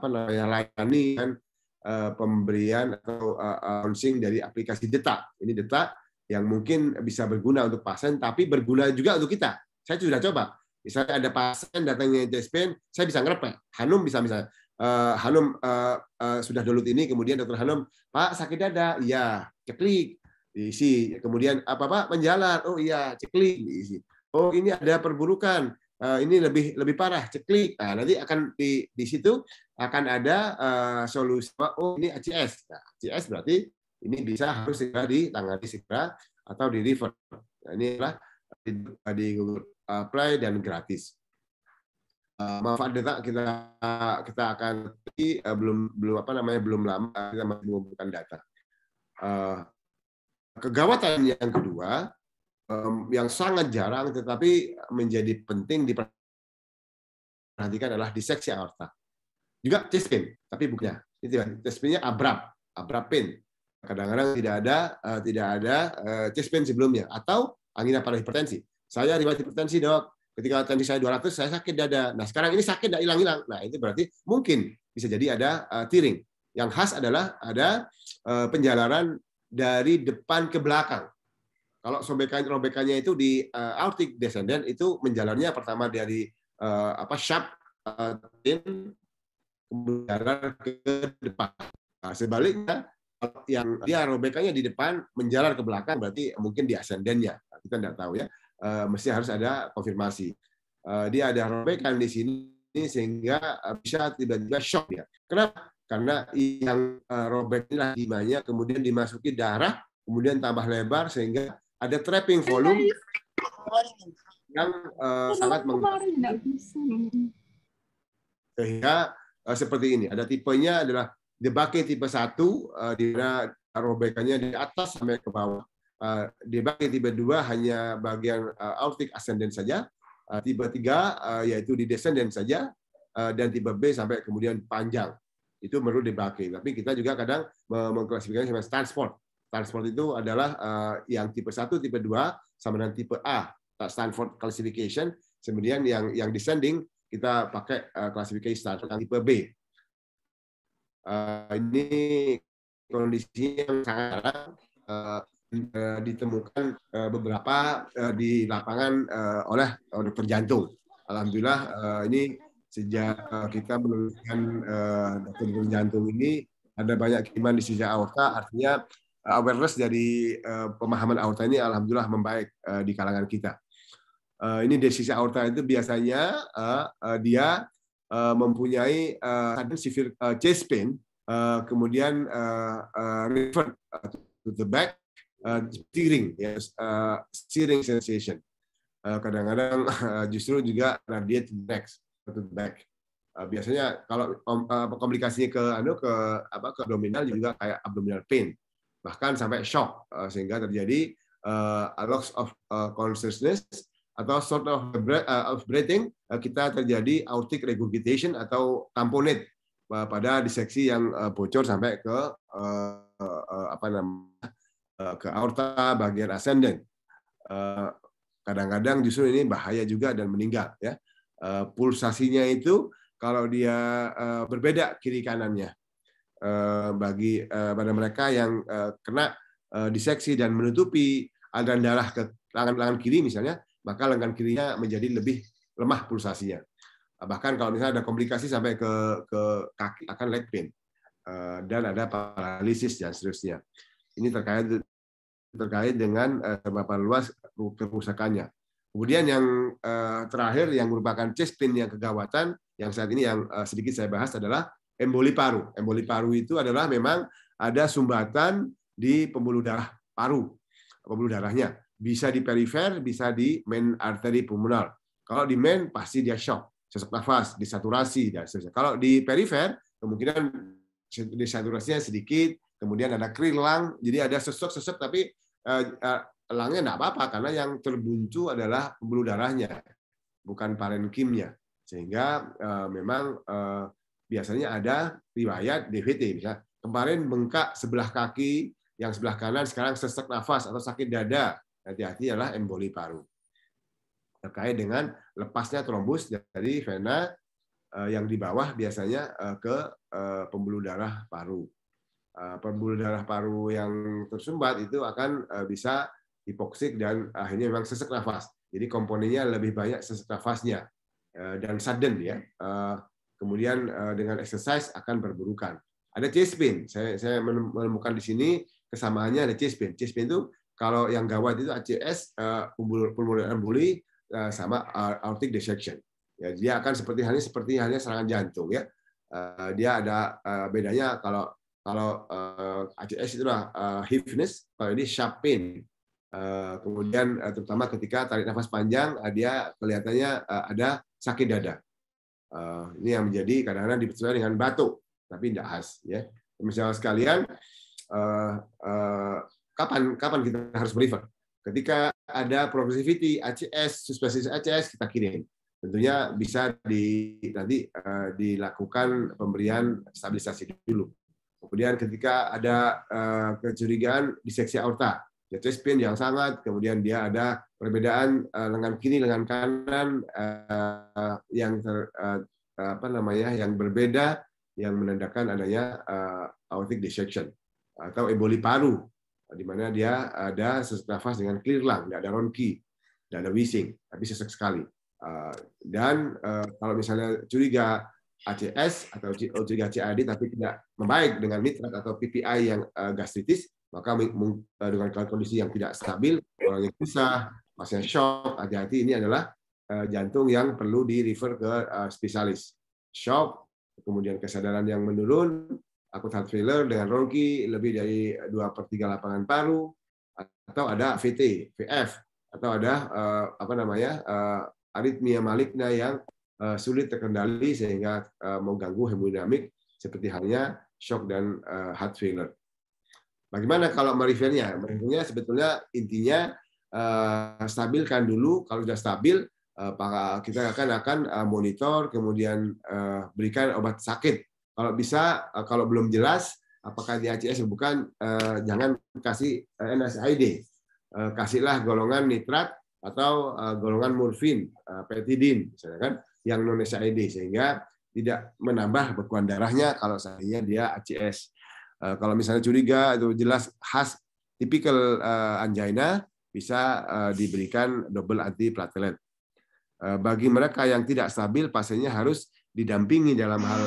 layani kan pemberian atau launching dari aplikasi Detak. Ini Detak yang mungkin bisa berguna untuk pasien tapi berguna juga untuk kita. Saya sudah coba. Misalnya ada pasien datangnya chest pain, saya bisa ngerepek. Hanum bisa misalnya Hanum sudah download ini, kemudian dokter Hanum, Pak sakit dada, iya, ceklik, diisi. Kemudian apa menjalar, oh iya, ceklik, diisi. Oh ini ada perburukan, ini lebih parah, ceklik. Nah, nanti akan di situ akan ada solusi. Oh ini ACS. Nah, ACS berarti ini harus segera ditangani segera atau di refer. Nah, ini adalah di Google Play dan gratis. Manfaat data kita akan belum lama kita masih mengumpulkan data. Kegawatan yang kedua yang sangat jarang tetapi menjadi penting diperhatikan adalah diseksi aorta. Juga chest pain, tapi bukannya. chest pain-nya abrupt pain. Kadang-kadang tidak ada chest pain sebelumnya, atau angina pada hipertensi. Saya riwayat hipertensi, Dok. Ketika tensi saya 200, saya sakit dada. Nah, sekarang ini sakit tidak hilang-hilang. Nah, itu berarti mungkin bisa jadi ada tearing. Yang khas adalah ada penjalaran dari depan ke belakang. Kalau robekannya itu di aortic descendant, itu menjalarnya pertama dari sharp menjalar ke depan. Nah, sebaliknya, yang dia robekannya di depan menjalar ke belakang, berarti mungkin di ascendennya. Kita tidak tahu ya. Mesti harus ada konfirmasi. Dia ada robekan di sini sehingga bisa tiba-tiba shock ya. Kenapa? Karena yang robek inilah dimanya, kemudian dimasuki darah, kemudian tambah lebar sehingga ada trapping volume yang sangat sehingga seperti ini. Ada tipenya adalah DeBakey tipe 1, di mana robekannya di atas sampai ke bawah. DeBakey tipe 2 hanya bagian aortic ascendant saja. Tipe 3 yaitu di descendant saja, dan tipe B sampai kemudian panjang. Itu menurut DeBakey. Tapi kita juga kadang mengklasifikasikan sama Stanford. Stanford itu adalah yang tipe 1, tipe 2 sama dengan tipe A, Stanford classification. Kemudian yang descending kita pakai klasifikasi Stanford yang tipe B. Ini kondisi yang sangat jarang ditemukan beberapa di lapangan oleh dokter jantung. Alhamdulillah ini sejak kita menuliskan dokter jantung ini ada banyak kiriman di sisi aorta, artinya awareness dari pemahaman aorta ini alhamdulillah membaik di kalangan kita. Ini di sisi aorta itu biasanya dia mempunyai severe chest pain, kemudian revert to the back, steering, steering sensation. Kadang-kadang justru juga radiate next to the back. Biasanya kalau komplikasinya ke abdominal juga kayak abdominal pain, bahkan sampai shock sehingga terjadi loss of consciousness atau sort of breathing, kita terjadi aortic regurgitation atau tamponade pada diseksi yang bocor sampai ke ke aorta bagian ascendant. Kadang-kadang justru ini bahaya juga dan meninggal ya. Pulsasinya itu kalau dia berbeda kiri kanannya, bagi pada mereka yang kena diseksi dan menutupi aliran darah ke lengan kiri misalnya, maka lengan kirinya menjadi lebih lemah pulsasinya. Bahkan kalau misalnya ada komplikasi sampai ke kaki akan leg pain, dan ada paralisis dan seterusnya. Ini terkait dengan seberapa luas kerusakannya. Kemudian yang terakhir yang merupakan chest pain yang kegawatan, yang saat ini yang sedikit saya bahas adalah emboli paru. Emboli paru itu adalah memang ada sumbatan di pembuluh darah paru, pembuluh darahnya. Bisa di perifer, bisa di main arteri pulmonar. Kalau di main pasti dia shock, sesak nafas, desaturasi dan seterusnya. Kalau di perifer kemungkinan desaturasinya sedikit, kemudian ada krilang, jadi ada sesek-sesek tapi elangnya tidak apa-apa karena yang terbuncu adalah pembuluh darahnya, bukan parenkimnya. Sehingga memang biasanya ada riwayat DVT, misalnya kemarin bengkak sebelah kaki, yang sebelah kanan sekarang sesak nafas atau sakit dada. Hati-hati adalah emboli paru. Terkait dengan lepasnya trombus dari vena yang di bawah biasanya ke pembuluh darah paru. Pembuluh darah paru yang tersumbat itu akan bisa hipoksik dan akhirnya memang sesak nafas. Jadi komponennya lebih banyak sesak nafasnya dan sudden ya. Kemudian dengan exercise akan berburukan. Ada chest pain. Saya menemukan di sini kesamaannya ada chest pain. Chest pain itu kalau yang gawat itu ACS, pulmonary emboli sama aortic dissection. Ya, dia akan seperti halnya serangan jantung ya. Dia ada bedanya kalau ACS itulah heaviness, kalau ini sharp pain. Kemudian terutama ketika tarik nafas panjang, dia kelihatannya ada sakit dada. Ini yang menjadi kadang-kadang dipercaya dengan batuk, tapi tidak khas. Ya, misalnya sekalian, kapan kita harus merefer? Ketika ada progressivity ACS, suspicious ACS kita kirim. tentunya bisa nanti dilakukan pemberian stabilisasi dulu. Kemudian ketika ada kecurigaan diseksi aorta, chest pain yang sangat, kemudian dia ada perbedaan lengan kiri, lengan kanan yang yang berbeda, yang menandakan adanya aortic dissection atau emboli paru, di mana dia ada sesak nafas dengan clear lung, tidak ada ronki, tidak ada wheezing, tapi sesak sekali. Dan kalau misalnya curiga ACS atau curiga CAD tapi tidak membaik dengan nitrat atau PPI yang gastritis, maka dengan kondisi yang tidak stabil, orangnya susah, pasien shock, hati-hati, ini adalah jantung yang perlu di-refer ke spesialis. Shock, kemudian kesadaran yang menurun, akut heart failure dengan ronki lebih dari 2/3 lapangan paru, atau ada VT, VF, atau ada aritmia maligna yang sulit terkendali sehingga mengganggu hemodinamik seperti halnya shock dan heart failure. Bagaimana kalau merivernya? Merivernya sebetulnya intinya stabilkan dulu. Kalau sudah stabil, kita akan monitor, kemudian berikan obat sakit. Kalau bisa, kalau belum jelas apakah di ACS bukan, jangan kasih NSAID. Kasihlah golongan nitrat atau golongan morfin, petidin, misalnya kan, yang non SAID, sehingga tidak menambah bekuan darahnya kalau seandainya dia ACS. Kalau misalnya curiga itu jelas khas tipikal angina, bisa diberikan double antiplatelet. Bagi mereka yang tidak stabil, pasiennya harus didampingi dalam hal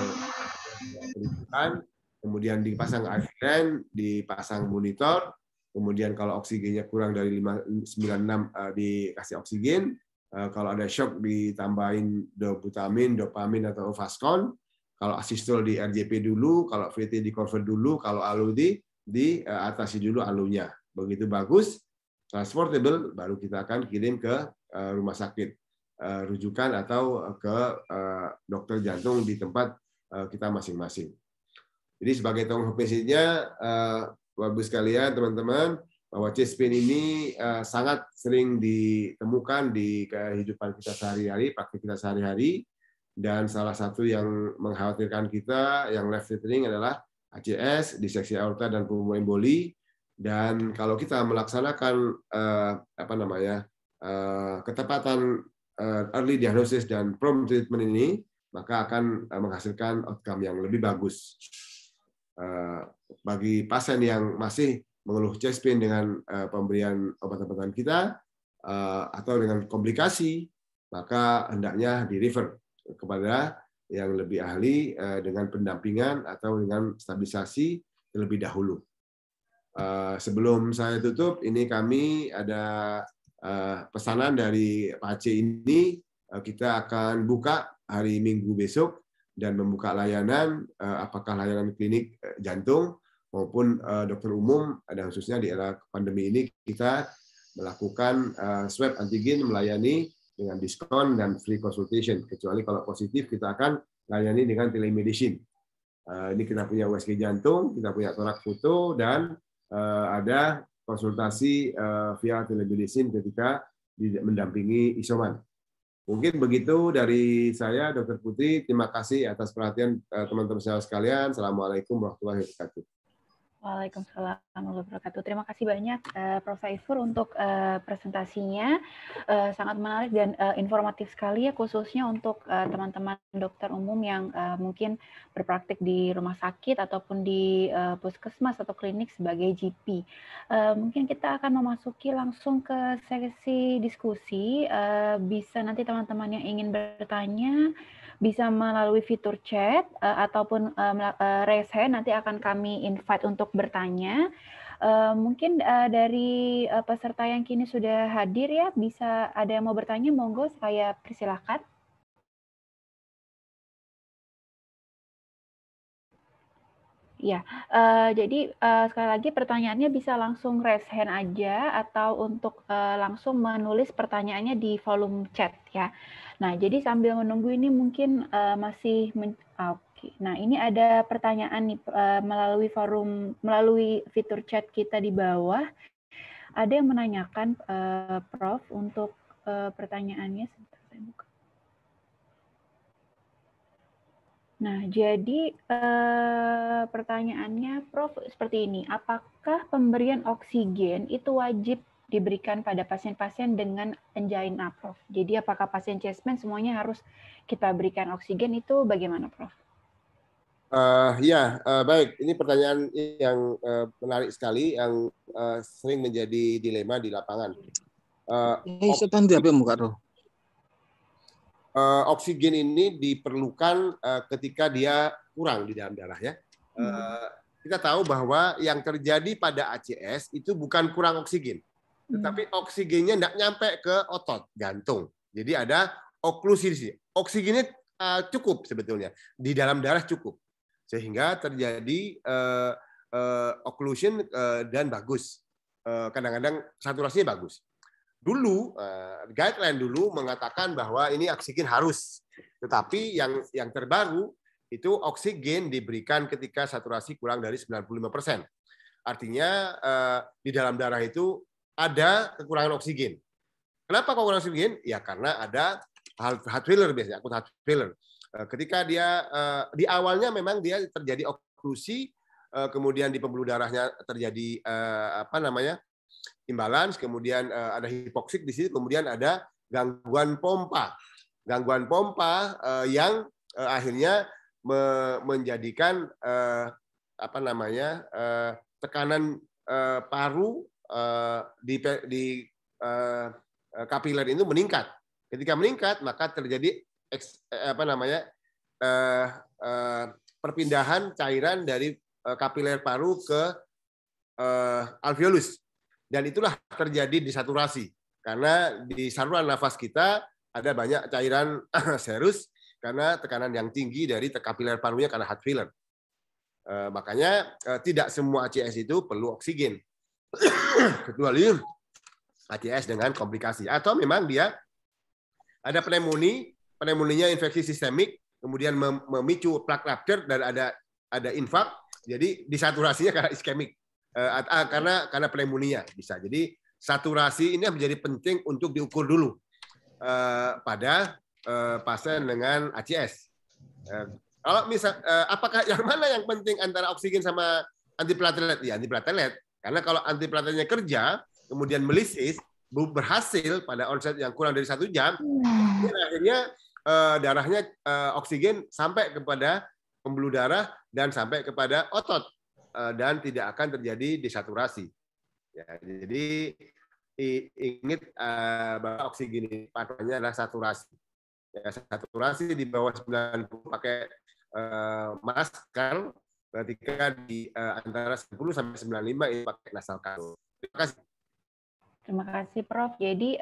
perubahan, kemudian dipasang IV line, dipasang monitor, kemudian kalau oksigennya kurang dari 596 dikasih oksigen, kalau ada shock ditambahin dobutamin, dopamin atau Ovascon, kalau asistol di RJP dulu, kalau VT di convert dulu, kalau alu diatasi dulu alunya. Begitu bagus, transportable, baru kita akan kirim ke rumah sakit rujukan atau ke dokter jantung di tempat kita masing-masing. Jadi sebagai tolong prinsipnya, Bapak sekalian, teman-teman, bahwa chest pain ini sangat sering ditemukan di kehidupan kita sehari-hari, praktik kita sehari-hari, dan salah satu yang mengkhawatirkan kita, yang life threatening adalah ACS, diseksi aorta dan pneumoemboli. Dan kalau kita melaksanakan ketepatan early diagnosis dan prompt treatment ini, maka akan menghasilkan outcome yang lebih bagus. Bagi pasien yang masih mengeluh chest pain dengan pemberian obat-obatan kita atau dengan komplikasi, maka hendaknya di-refer kepada yang lebih ahli dengan pendampingan atau dengan stabilisasi terlebih dahulu. Sebelum saya tutup, ini kami ada pesanan dari Pak Aceh ini, kita akan buka hari Minggu besok dan membuka layanan, apakah layanan klinik jantung maupun dokter umum, dan khususnya di era pandemi ini kita melakukan swab antigen melayani dengan diskon dan free consultation, kecuali kalau positif kita akan layani dengan telemedicine. Ini kita punya USG jantung, kita punya torak foto, dan ada konsultasi via telemedicine ketika mendampingi isoman. Mungkin begitu dari saya, Dr. Putri. Terima kasih atas perhatian teman-teman saya sekalian. Assalamualaikum warahmatullahi wabarakatuh. Waalaikumsalam warahmatullahi wabarakatuh. Terima kasih banyak Prof. Saifur untuk presentasinya. Sangat menarik dan informatif sekali ya, khususnya untuk teman-teman dokter umum yang mungkin berpraktik di rumah sakit ataupun di puskesmas atau klinik sebagai GP. Mungkin kita akan memasuki langsung ke sesi diskusi. Bisa nanti teman-teman yang ingin bertanya bisa melalui fitur chat ataupun raise hand, nanti akan kami invite untuk bertanya. Mungkin dari peserta yang kini sudah hadir ya, bisa ada yang mau bertanya, monggo saya persilahkan. Ya, jadi sekali lagi pertanyaannya bisa langsung raise hand aja atau untuk langsung menulis pertanyaannya di volume chat ya. Nah, jadi sambil menunggu ini mungkin masih oke. Nah, ini ada pertanyaan nih melalui fitur chat kita di bawah. Ada yang menanyakan Prof untuk pertanyaannya. Sebentar saya buka. Nah, jadi pertanyaannya, Prof, seperti ini. Apakah pemberian oksigen itu wajib diberikan pada pasien-pasien dengan angina, Prof? Jadi apakah pasien chestman semuanya harus kita berikan oksigen, itu bagaimana, Prof? Baik. Ini pertanyaan yang menarik sekali, yang sering menjadi dilema di lapangan. Oksigen ini diperlukan ketika dia kurang di dalam darah, ya. Kita tahu bahwa yang terjadi pada ACS itu bukan kurang oksigen, tetapi oksigennya tidak nyampe ke otot jantung. Jadi ada oklusi di sini. Oksigennya cukup sebetulnya di dalam darah, cukup sehingga terjadi occlusion dan bagus. Kadang-kadang saturasinya bagus. Dulu guideline dulu mengatakan bahwa ini oksigen harus, tetapi yang terbaru itu oksigen diberikan ketika saturasi kurang dari 95%. Artinya di dalam darah itu ada kekurangan oksigen. Kenapa kekurangan oksigen? Ya karena ada heart failure, biasanya akut heart failure. Ketika dia di awalnya memang dia terjadi oklusi, kemudian di pembuluh darahnya terjadi imbalans, kemudian ada hipoksik di sini, kemudian ada gangguan pompa. Gangguan pompa yang akhirnya menjadikan tekanan paru di kapiler itu meningkat. Ketika meningkat, maka terjadi perpindahan cairan dari kapiler paru ke alveolus. Dan itulah terjadi desaturasi. Karena di saluran nafas kita ada banyak cairan serus karena tekanan yang tinggi dari kapiler parunya karena heart failure. Makanya tidak semua ACS itu perlu oksigen. Kecuali ACS dengan komplikasi. Atau memang dia ada pneumonia infeksi sistemik, kemudian memicu plak rupture dan ada infak, jadi desaturasinya karena iskemik. Karena pneumonia bisa. Jadi saturasi ini menjadi penting untuk diukur dulu pada pasien dengan ACS. Kalau misal apakah yang mana yang penting antara oksigen sama antiplatelet? Ya antiplatelet. Karena kalau antiplateletnya kerja, kemudian melisis, berhasil pada onset yang kurang dari 1 jam, akhirnya darahnya oksigen sampai kepada pembuluh darah dan sampai kepada otot. Dan tidak akan terjadi desaturasi. Ya, jadi ingat bahwa oksigen ini patokannya adalah saturasi. Ya, saturasi di bawah 90 pakai masker, ketika di antara 10 sampai 95 ini pakai nasal karo. Terima kasih. Terima kasih, Prof. Jadi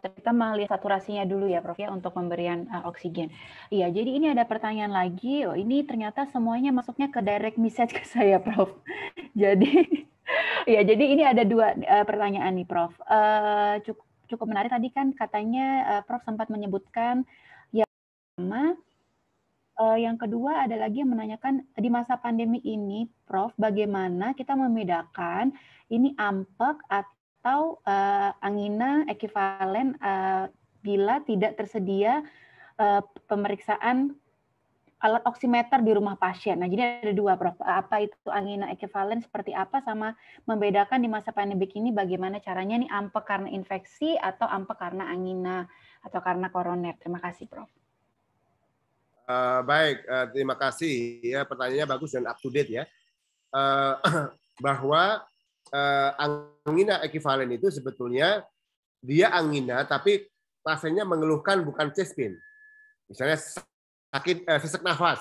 kita melihat saturasinya dulu ya, Prof, ya, untuk pemberian oksigen. Iya, jadi ini ada pertanyaan lagi. Oh, ini ternyata semuanya masuknya ke direct message ke saya, Prof. Jadi, ya, jadi ini ada 2 pertanyaan nih, Prof. Cukup menarik tadi kan katanya Prof sempat menyebutkan yang pertama. Yang kedua ada lagi yang menanyakan di masa pandemi ini, Prof, bagaimana kita membedakan ini ampek atau angina ekivalen bila tidak tersedia pemeriksaan alat oximeter di rumah pasien. Nah, jadi ada 2, Prof. Apa itu angina ekivalen, seperti apa, sama membedakan di masa pandemi ini bagaimana caranya nih ampek karena infeksi atau ampek karena angina atau karena koroner. Terima kasih, Prof. Baik, terima kasih. Ya, pertanyaannya bagus dan up to date ya. Bahwa angina ekivalen itu sebetulnya dia angina, tapi pasiennya mengeluhkan bukan chest pain. Misalnya sakit sesak nafas,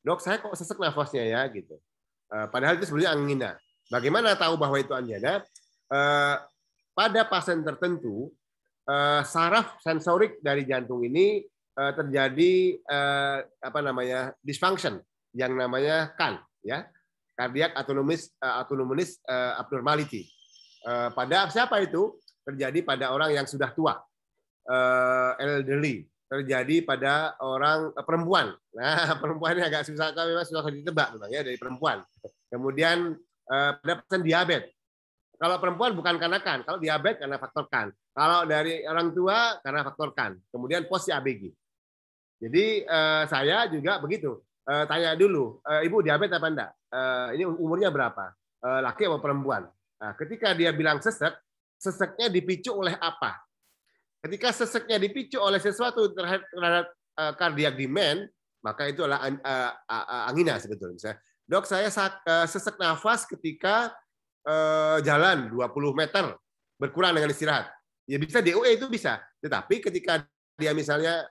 dok saya kok sesak nafasnya ya gitu. Padahal itu sebenarnya angina. Bagaimana tahu bahwa itu angina? Pada pasien tertentu saraf sensorik dari jantung ini terjadi dysfunction yang namanya CAN, ya, cardiac autonomous abnormality. Pada siapa itu? Terjadi pada orang yang sudah tua, elderly. Terjadi pada orang perempuan. Nah, perempuan ini agak susah, memang susah ditebak memang ya, dari perempuan. Kemudian pada pasien diabetes. Kalau perempuan bukan karena CAN, kalau diabetes karena faktor CAN. Kalau dari orang tua karena faktor CAN. Kemudian post ABG. Jadi saya juga begitu. tanya dulu, Ibu diabetes apa enggak? Ini umurnya berapa? Laki atau perempuan? Nah, ketika dia bilang sesek, seseknya dipicu oleh apa? Ketika seseknya dipicu oleh sesuatu terhadap cardiac demand, maka itu adalah angina sebetulnya. Misalnya, dok, saya sesek nafas ketika jalan 20 meter berkurang dengan istirahat. Ya bisa DOE itu bisa. Tetapi ketika dia misalnya,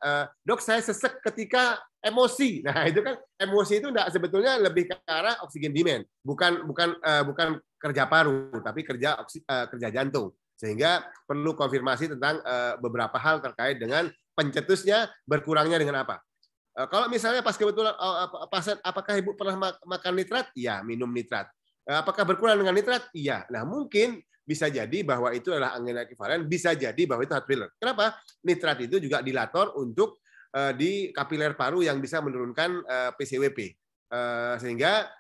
dok, saya sesek ketika emosi. Nah, itu kan emosi itu enggak, sebetulnya lebih ke arah oksigen demand, bukan kerja paru, tapi kerja jantung. Sehingga perlu konfirmasi tentang beberapa hal terkait dengan pencetusnya berkurangnya dengan apa. Kalau misalnya pas kebetulan pasien, apakah Ibu pernah makan nitrat? Iya, minum nitrat. Apakah berkurang dengan nitrat? Iya. Nah, mungkin bisa jadi bahwa itu adalah angina ekivalen, bisa jadi bahwa itu heart failure. Kenapa? Nitrat itu juga dilator untuk di kapiler paru yang bisa menurunkan PCWP. Sehingga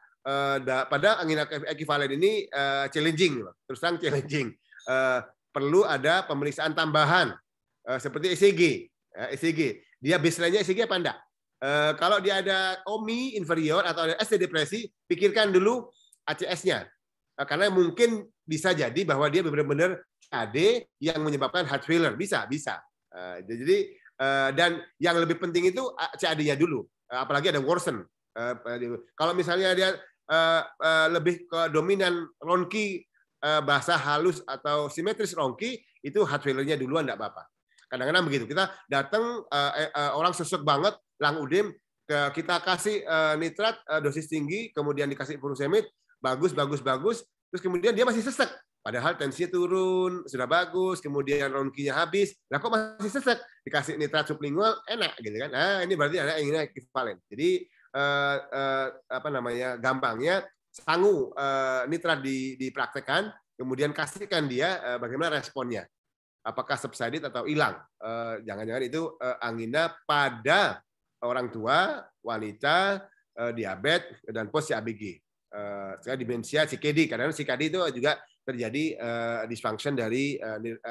pada angina ekivalen ini challenging, terus terang challenging. Perlu ada pemeriksaan tambahan seperti ECG. Dia baseline-nya ECG apa enggak? Kalau dia ada OMI inferior atau ada ST depresi, pikirkan dulu ACS-nya. Karena mungkin bisa jadi bahwa dia benar-benar AD yang menyebabkan heart failure. Bisa. Jadi dan yang lebih penting itu CAD-nya dulu. Apalagi ada worsen. Kalau misalnya dia lebih ke dominan ronki, bahasa halus atau simetris ronki, itu heart failure-nya duluan enggak apa-apa. Kadang-kadang begitu. Kita datang orang sesek banget, langudem, kita kasih nitrat dosis tinggi, kemudian dikasih furosemid, bagus, terus kemudian dia masih sesek. Padahal tensinya turun, sudah bagus, kemudian ronkinya habis, lah kok masih sesek? Dikasih nitrat sublingual, enak gitu kan. Nah, ini berarti ada angina ekivalen. Jadi gampangnya sangu nitrat dipraktekkan, kemudian kasihkan dia bagaimana responnya. Apakah subsided atau hilang? Jangan-jangan itu angina pada orang tua, wanita, diabetes, dan post CABG. Demensia, CKD. Kadang-kadang CKD itu juga terjadi dysfunction dari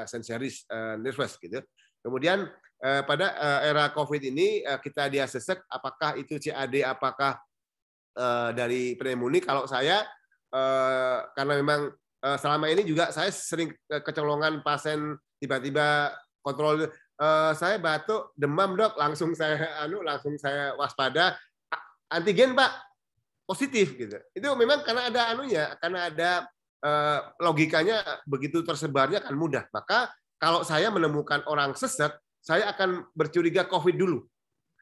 sensoris nervous gitu. Kemudian pada era COVID ini kita dia sesek, apakah itu CAD, apakah dari pneumonia? Kalau saya karena memang selama ini juga saya sering kecolongan pasien tiba-tiba kontrol, saya batuk, demam dok, langsung saya waspada, antigen Pak positif gitu. Itu memang karena ada logikanya begitu tersebarnya kan mudah. Maka kalau saya menemukan orang sesek, saya akan bercuriga COVID dulu.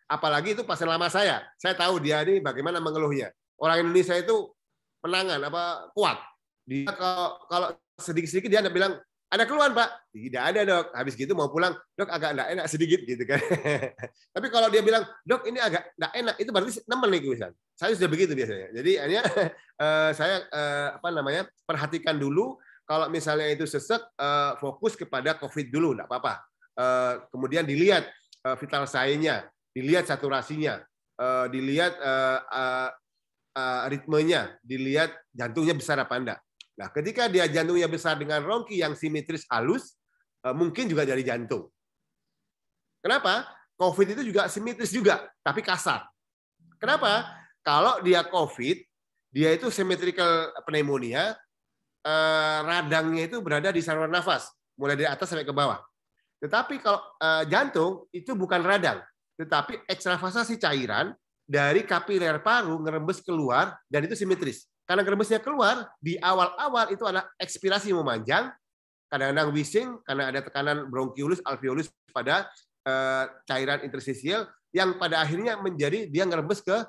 Apalagi itu pasien lama saya tahu dia ini bagaimana mengeluhnya. Orang Indonesia itu penangan kuat. Dia kalau sedikit-sedikit dia bilang, ada keluhan Pak? Tidak ada dok. Habis gitu mau pulang, dok agak enggak enak sedikit gitu kan. Tapi kalau dia bilang, dok ini agak enggak enak, itu berarti nemen nih misalnya. Saya sudah begitu biasanya. Jadi hanya saya perhatikan dulu. Kalau misalnya itu sesek, fokus kepada COVID dulu, enggak apa-apa. Kemudian dilihat vital sign-nya, dilihat saturasinya, dilihat ritmenya, dilihat jantungnya besar apa enggak. Nah, ketika dia jantungnya besar dengan ronki yang simetris halus, mungkin juga dari jantung. Kenapa? COVID itu juga simetris juga, tapi kasar. Kenapa? Kalau dia COVID, dia itu symmetrical pneumonia, radangnya itu berada di saluran nafas, mulai dari atas sampai ke bawah. Tetapi kalau jantung itu bukan radang, tetapi ekstravasasi cairan dari kapiler paru ngerembes keluar, dan itu simetris. Karena ngerembesnya keluar, di awal-awal itu ada ekspirasi memanjang, kadang-kadang wheezing, karena ada tekanan bronkiolus, alveolus pada cairan interstisial, yang pada akhirnya menjadi dia ngerembes ke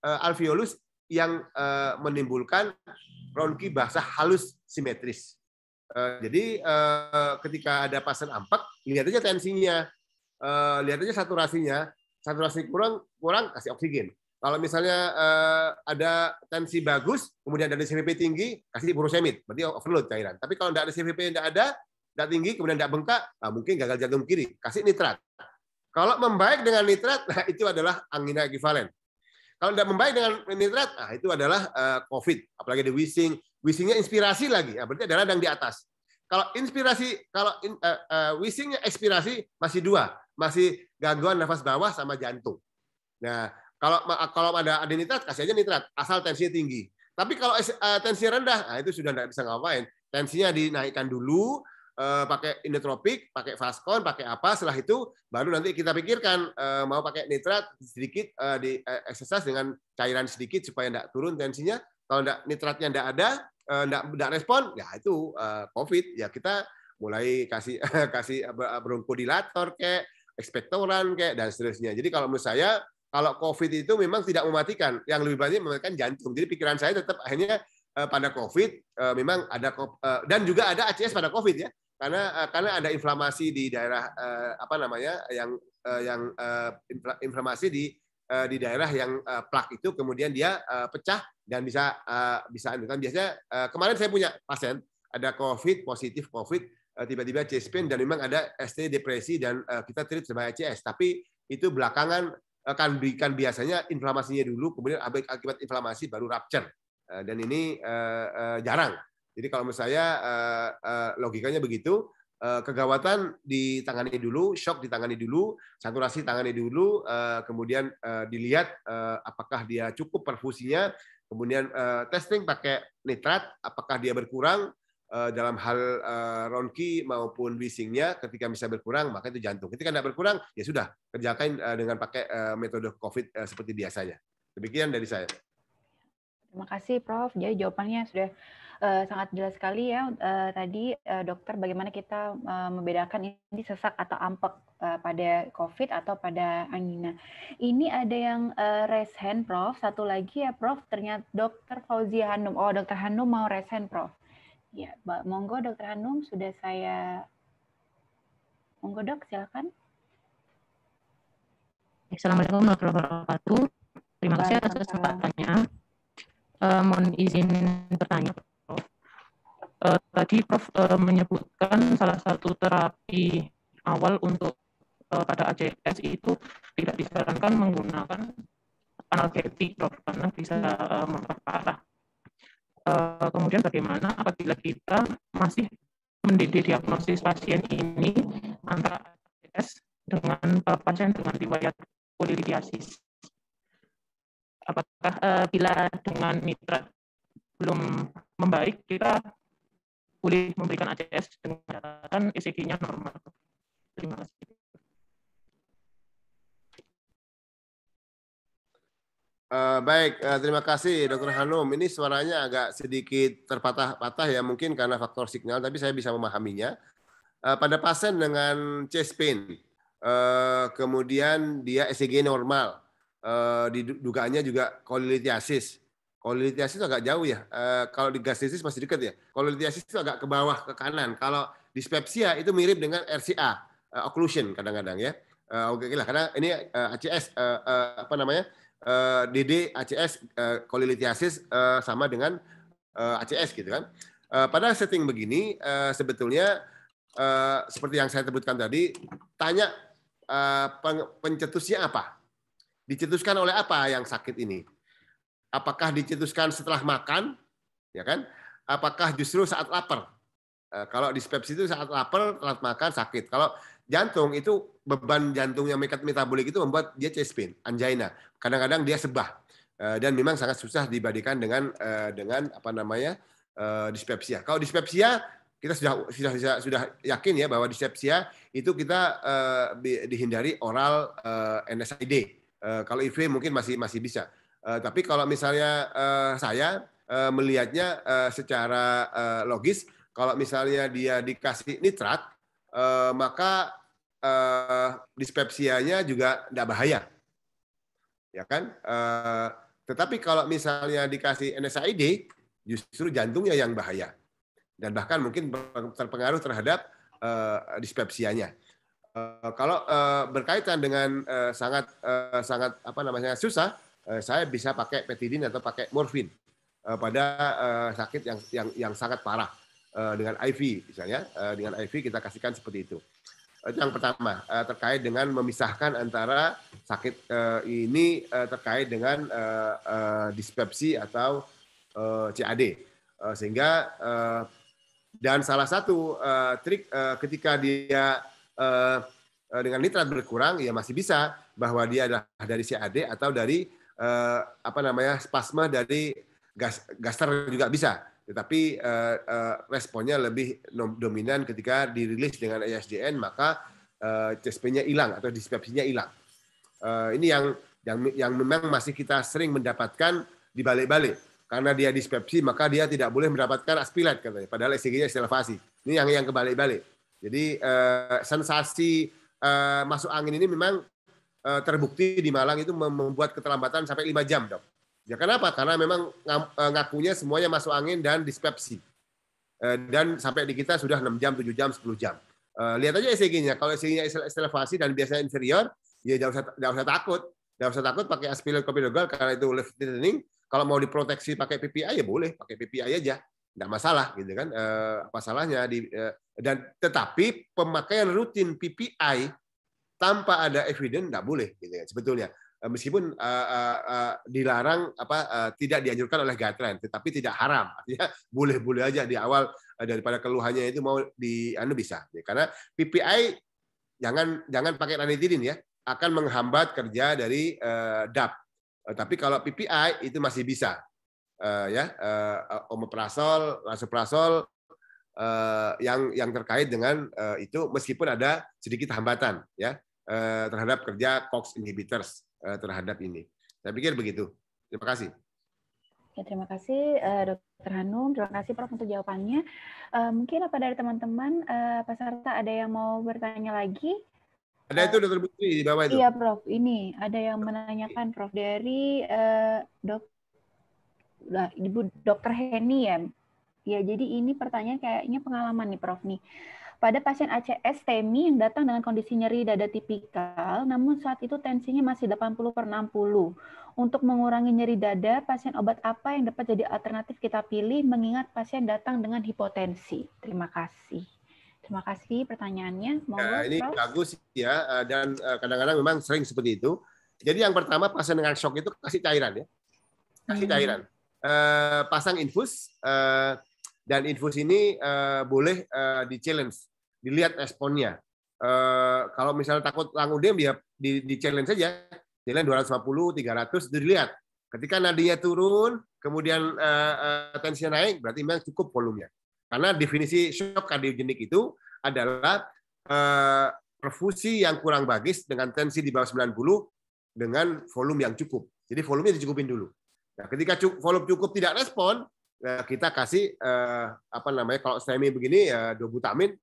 alveolus yang menimbulkan ronki basah halus simetris. Jadi ketika ada pasien ampak, lihat aja tensinya, lihat aja saturasinya, saturasi kurang kasih oksigen. Kalau misalnya ada tensi bagus, kemudian ada CVP tinggi, kasih furosemid, berarti overload cairan. Tapi kalau tidak ada CVP, tidak tinggi, kemudian tidak bengkak, mungkin gagal jantung kiri, kasih nitrat. Kalau membaik dengan nitrat, nah itu adalah angina ekivalen. Kalau tidak membaik dengan nitrat, nah itu adalah COVID. Apalagi ada wheezing, wheezingnya inspirasi lagi, berarti ada radang di atas. Kalau wheezingnya ekspirasi masih dua, masih gangguan nafas bawah sama jantung. Nah, Kalau ada nitrat, kasih aja nitrat, asal tensinya tinggi. Tapi kalau tensi rendah, nah itu sudah tidak bisa ngapain. Tensinya dinaikkan dulu, pakai inotropik, pakai Vaskon, pakai apa, setelah itu baru nanti kita pikirkan mau pakai nitrat sedikit di exercise dengan cairan sedikit supaya tidak turun tensinya. Kalau nitratnya tidak ada, tidak respon, ya itu COVID. Ya kita mulai kasih bronchodilator kayak ekspektoran kayak dan seterusnya. Jadi kalau menurut saya kalau COVID itu memang tidak mematikan, yang lebih banyak mematikan jantung. Jadi pikiran saya tetap akhirnya pada COVID memang ada dan juga ada ACS pada COVID ya, karena ada inflamasi di daerah inflamasi di daerah yang plak itu kemudian dia pecah dan bisa biasanya kemarin saya punya pasien ada COVID positif COVID tiba-tiba chest pain dan memang ada ST depresi dan kita treat sebagai ACS, tapi itu belakangan akan berikan biasanya inflamasinya dulu, kemudian akibat inflamasi baru rupture. Dan ini jarang. Jadi kalau menurut saya logikanya begitu, kegawatan ditangani dulu, shock ditangani dulu, saturasi tangani dulu, kemudian dilihat apakah dia cukup perfusinya, kemudian testing pakai nitrat, apakah dia berkurang, dalam hal ronki maupun wheezingnya ketika bisa berkurang maka itu jantung. Ketika tidak berkurang ya sudah kerjakan dengan pakai metode COVID seperti biasanya. Demikian dari saya. Terima kasih Prof. Jadi jawabannya sudah sangat jelas sekali ya tadi dokter bagaimana kita membedakan ini sesak atau ampek pada COVID atau pada angina. Ini ada yang raise hand Prof. Satu lagi ya Prof. Ternyata Dokter Fauzia Hanum. Oh Dokter Hanum mau raise hand Prof. Ya, monggo Dokter Hanum sudah saya. Monggo Dok, silakan. Assalamualaikum warahmatullahi wabarakatuh. Terima kasih atas kesempatannya. Mohon izin bertanya, Prof. Tadi Prof menyebutkan salah satu terapi awal untuk pada ACS itu tidak disarankan menggunakan analgetik, Prof, karena bisa memperparah. Kemudian bagaimana apabila kita masih mendiagnosis pasien ini antara ACS dengan pasien dengan riwayat polilitiasis? Apakah bila dengan nitrat belum membaik, kita boleh memberikan ACS dengan catatan ECG-nya normal? Terima kasih. Baik, terima kasih Dr. Hanum. Ini suaranya agak sedikit terpatah-patah ya, mungkin karena faktor signal, tapi saya bisa memahaminya. Pada pasien dengan chest pain, kemudian dia ECG normal, dugaannya juga kolelitiasis. Kolelitiasis agak jauh ya. Kalau di gastritis masih dekat ya. Kolelitiasis itu agak ke bawah ke kanan. Kalau dispepsia itu mirip dengan RCA, occlusion kadang-kadang ya. Oke lah, karena ini ACS DD ACS kolelitiasis sama dengan ACS gitu kan. Pada setting begini sebetulnya seperti yang saya sebutkan tadi, tanya pencetusnya apa? Dicetuskan oleh apa yang sakit ini? Apakah dicetuskan setelah makan, ya kan? Apakah justru saat lapar? Kalau dispepsia itu saat lapar, saat makan sakit. Kalau jantung itu beban jantungnya metabolik itu membuat dia chest pain, angina. Kadang-kadang dia sebah dan memang sangat susah dibandingkan dengan dispepsia. Kalau dispepsia kita sudah yakin ya bahwa dispepsia itu kita dihindari oral NSAID. Kalau IV mungkin masih bisa. Tapi kalau misalnya saya melihatnya secara logis, kalau misalnya dia dikasih nitrat, maka dispepsianya juga tidak bahaya, ya kan? Tetapi kalau misalnya dikasih NSAID, justru jantungnya yang bahaya dan bahkan mungkin terpengaruh terhadap dispepsianya. Kalau berkaitan dengan sangat susah, saya bisa pakai petidin atau pakai morfin pada sakit yang sangat parah dengan IV misalnya. Dengan IV kita kasihkan seperti itu. Itu yang pertama, terkait dengan memisahkan antara sakit ini terkait dengan dispepsi atau CAD. Sehingga dan salah satu trik ketika dia dengan nitrat berkurang, ya masih bisa bahwa dia adalah dari CAD atau dari spasma dari gaster juga bisa. Tetapi responnya lebih dominan ketika dirilis dengan ESDN, maka CSP-nya hilang atau dispepsinya hilang. Ini yang memang masih kita sering mendapatkan di balik-balik. Karena dia dispepsi, maka dia tidak boleh mendapatkan aspirat katanya. Padahal ECG-nya elevasi. Ini yang kebalik-balik. Jadi sensasi masuk angin ini memang terbukti di Malang itu membuat keterlambatan sampai 5 jam, Dok. Ya kenapa? Karena memang ngakunya semuanya masuk angin dan dispepsi. Dan sampai di kita sudah 6 jam, 7 jam, 10 jam. Lihat aja ECG-nya. Kalau ECG-nya elevasi dan biasanya inferior, ya nggak usah takut. Nggak usah takut pakai aspirin clopidogrel karena itu left threatening. Kalau mau diproteksi pakai PPI ya boleh, pakai PPI aja, nggak masalah, gitu kan? Apa salahnya? Tetapi pemakaian rutin PPI tanpa ada evidence nggak boleh, gitu ya, sebetulnya. Meskipun dilarang, tidak dianjurkan oleh guideline, tetapi tidak haram. Artinya boleh-boleh aja di awal daripada keluhannya itu mau bisa. Karena PPI jangan pakai ranitidin ya, akan menghambat kerja dari DAP. Tapi kalau PPI itu masih bisa, omeprazol, lansoprazol yang terkait dengan itu meskipun ada sedikit hambatan ya terhadap kerja COX inhibitors terhadap ini. Saya pikir begitu. Terima kasih. Ya, terima kasih Dr. Hanum, terima kasih Prof untuk jawabannya. Mungkin apa dari teman-teman peserta ada yang mau bertanya lagi? Ada itu Dr. Putri di bawah itu. Iya, Prof. Ini ada yang menanyakan, Prof, dari Ibu Dr. Heni ya. Ya, jadi ini pertanyaan kayaknya pengalaman nih, Prof nih. Pada pasien ACS STEMI yang datang dengan kondisi nyeri dada tipikal, namun saat itu tensinya masih 80/60. Untuk mengurangi nyeri dada, pasien obat apa yang dapat jadi alternatif kita pilih mengingat pasien datang dengan hipotensi? Terima kasih. Terima kasih pertanyaannya. Ya, ini bagus ya, dan kadang-kadang memang sering seperti itu. Jadi yang pertama pasien dengan shock itu kasih cairan ya, kasih cairan, pasang infus, dan infus ini boleh di challenge, dilihat responnya. Kalau misalnya takut langudem ya di challenge saja, challenge 250, 300 itu dilihat. Ketika nadinya turun, kemudian tensinya naik, berarti memang cukup volumenya. Karena definisi shock kardiogenik itu adalah perfusi yang kurang bagus dengan tensi di bawah 90 dengan volume yang cukup. Jadi volumenya dicukupin dulu. Nah, ketika volume cukup tidak respon, kita kasih kalau STEMI begini dobutamin,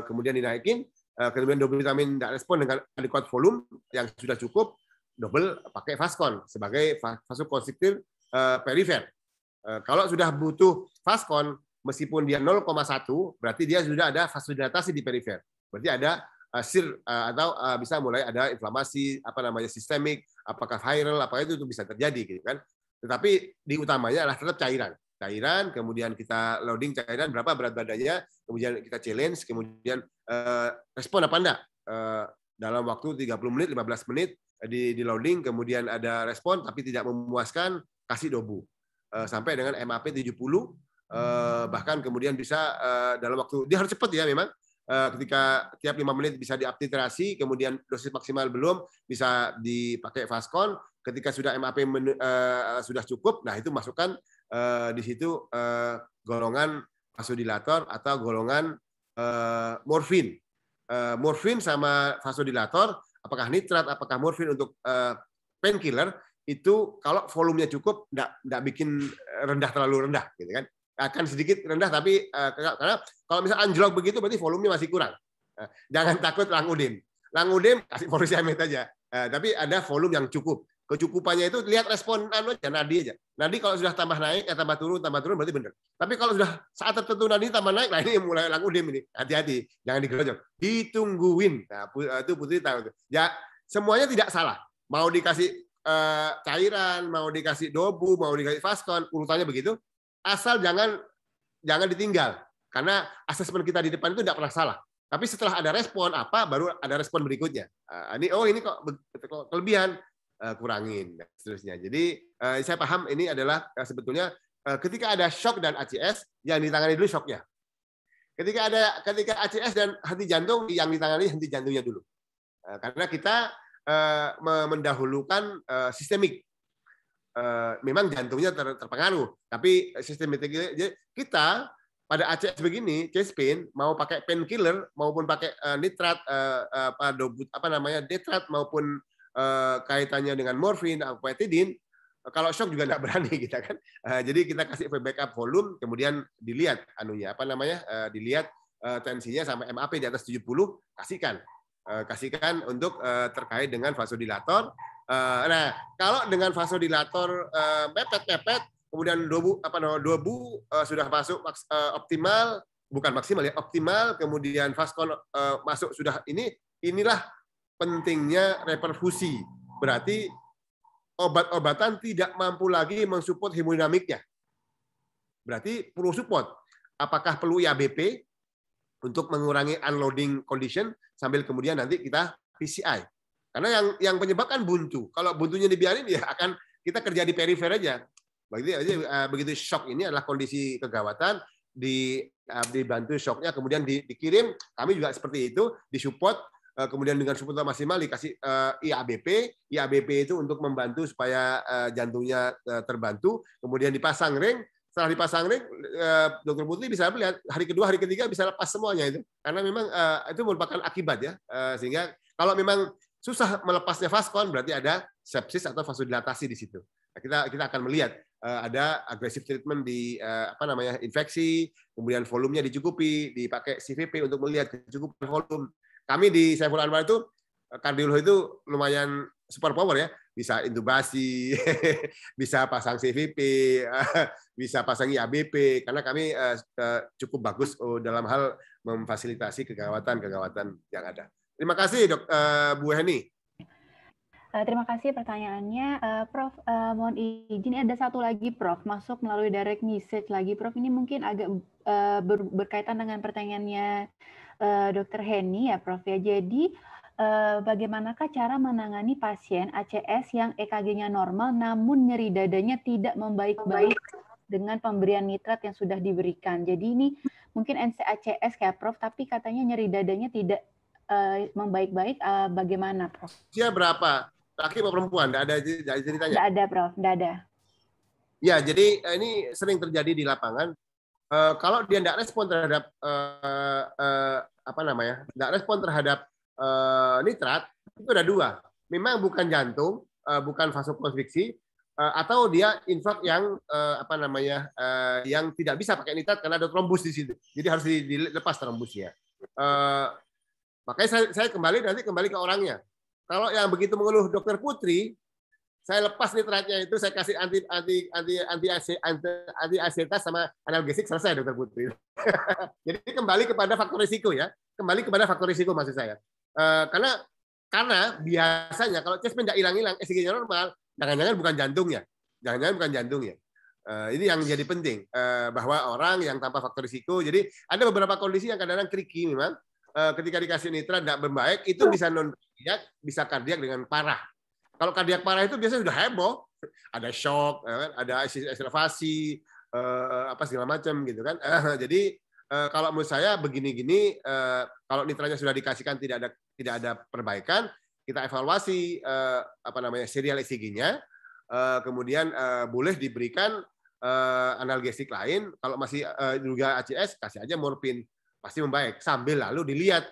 kemudian dinaikin, kemudian dobutamin tidak respon dengan adequate volume yang sudah cukup, double pakai Vascon sebagai vasoconstrictor perifer. Kalau sudah butuh Vascon meskipun dia 0,1, berarti dia sudah ada vasodilatasi di perifer. Berarti ada atau bisa mulai ada inflamasi sistemik, apakah viral, apakah itu bisa terjadi gitu kan. Tetapi di utamanya adalah tetap cairan, kemudian kita loading cairan berapa berat badannya, kemudian kita challenge, kemudian respon apa enggak dalam waktu 30 menit, 15 menit di loading, kemudian ada respon tapi tidak memuaskan, kasih dobu sampai dengan MAP 70. Bahkan kemudian bisa dalam waktu, dia harus cepat ya memang, ketika tiap 5 menit bisa diaptiterasi, kemudian dosis maksimal belum, bisa dipakai Vascon, ketika sudah MAP sudah cukup, nah itu masukkan di situ golongan vasodilator atau golongan morfin. Morfin sama vasodilator, apakah nitrat, apakah morfin untuk painkiller, itu kalau volumenya cukup, nggak bikin terlalu rendah, gitu kan? Akan sedikit rendah, tapi karena kalau misalnya anjlok begitu berarti volumenya masih kurang. Jangan takut langudem kasih furosemide aja, tapi ada volume yang cukup. Kecukupannya itu lihat respon nadi aja. Nadi kalau sudah tambah naik, tambah turun berarti benar. Tapi kalau sudah saat tertentu nadi tambah naik, nah ini mulai langudem ini. Hati-hati, jangan digerojok. Ditungguin. Nah, itu Putri tahu. Ya, semuanya tidak salah. Mau dikasih cairan, mau dikasih dobu, mau dikasih Vascon, urutannya begitu. Asal jangan ditinggal, karena asesmen kita di depan itu tidak pernah salah. Tapi setelah ada respon baru ada respon berikutnya. Ini kok kelebihan, kurangin dan seterusnya. Jadi saya paham ini adalah sebetulnya ketika ada shock dan ACS yang ditangani dulu shocknya. Ketika ACS dan henti jantung, yang ditangani henti jantungnya dulu. Karena kita mendahulukan sistemik. Memang jantungnya terpengaruh, tapi sistemik kita pada ACS begini, chest pain, mau pakai painkiller maupun pakai nitrat, nitrat maupun kaitannya dengan morfin, apetidin, kalau shock juga nggak berani kita kan. Jadi kita kasih backup volume, kemudian dilihat dilihat tensinya sampai MAP di atas 70, kasihkan untuk terkait dengan vasodilator. Nah, kalau dengan vasodilator mepet-mepet, kemudian dua bu sudah masuk optimal, bukan maksimal ya, optimal, kemudian vaskon masuk sudah inilah pentingnya reperfusi. Berarti obat-obatan tidak mampu lagi mensupport hemodinamiknya. Berarti perlu support. Apakah perlu IABP untuk mengurangi unloading condition sambil kemudian nanti kita PCI. Karena yang penyebab kan buntu. Kalau buntunya dibiarin ya akan kita kerja di perifer aja. Begitu shock ini adalah kondisi kegawatan, dibantu shocknya, kemudian dikirim, kami juga seperti itu, disupport, kemudian dengan support maksimal dikasih IABP. IABP itu untuk membantu supaya jantungnya terbantu, kemudian dipasang ring. Setelah dipasang ring, Dokter Putri bisa melihat hari kedua, hari ketiga bisa lepas semuanya itu, karena memang itu merupakan akibat ya. Sehingga kalau memang susah melepasnya vaskon, berarti ada sepsis atau vasodilatasi di situ. Nah, kita akan melihat ada agresif treatment di infeksi, kemudian volumenya dicukupi, dipakai CVP untuk melihat kecukupan volume. Kami di Saiful Anwar itu kardiolog itu lumayan super power ya, bisa intubasi, bisa pasang CVP, bisa pasang IABP, karena kami cukup bagus dalam hal memfasilitasi kegawatan yang ada. Terima kasih Bu Heni. Terima kasih pertanyaannya, Prof. Mohon izin, ada satu lagi, Prof. Masuk melalui direct message lagi, Prof. Ini mungkin agak berkaitan dengan pertanyaannya Dr. Heni ya, Prof. Ya. Jadi, bagaimanakah cara menangani pasien ACS yang EKG-nya normal, namun nyeri dadanya tidak membaik-baik dengan pemberian nitrat yang sudah diberikan. Jadi ini mungkin NCACS kayak Prof, tapi katanya nyeri dadanya tidak membaik-baik. Bagaimana, Prof? Usia berapa? Laki atau perempuan? Tidak ada ceritanya? Tidak ada, Prof. Tidak ada. Ya, jadi ini sering terjadi di lapangan. Kalau dia tidak respon terhadap tidak respon terhadap nitrat, itu ada dua. Memang bukan jantung, bukan vasokonstriksi, atau dia infak yang yang tidak bisa pakai nitrat karena ada trombus di situ. Jadi harus dilepas trombusnya. Makanya saya kembali ke orangnya. Kalau yang begitu mengeluh Dokter Putri, saya lepas nitratnya itu, saya kasih anti asetat sama analgesik, selesai Dokter Putri. Jadi kembali kepada faktor risiko ya, kembali kepada faktor risiko maksud saya. Karena biasanya kalau chest pain tidak hilang-hilang, ECG-nya normal, jangan-jangan bukan jantungnya. Ini yang jadi penting, bahwa orang yang tanpa faktor risiko. Jadi ada beberapa kondisi yang kadang-kadang tricky memang. Ketika dikasih nitrat tidak membaik, itu bisa non kardiak, bisa kardiak dengan parah. Kalau kardiak parah itu biasanya sudah heboh, ada shock, ada elevasi, segala macam gitu kan. Jadi kalau menurut saya begini-gini, kalau nitratnya sudah dikasihkan tidak ada perbaikan, kita evaluasi serial ECG-nya, kemudian boleh diberikan analgesik lain. Kalau masih juga ACS, kasih aja morfin, pasti membaik. Sambil lalu dilihat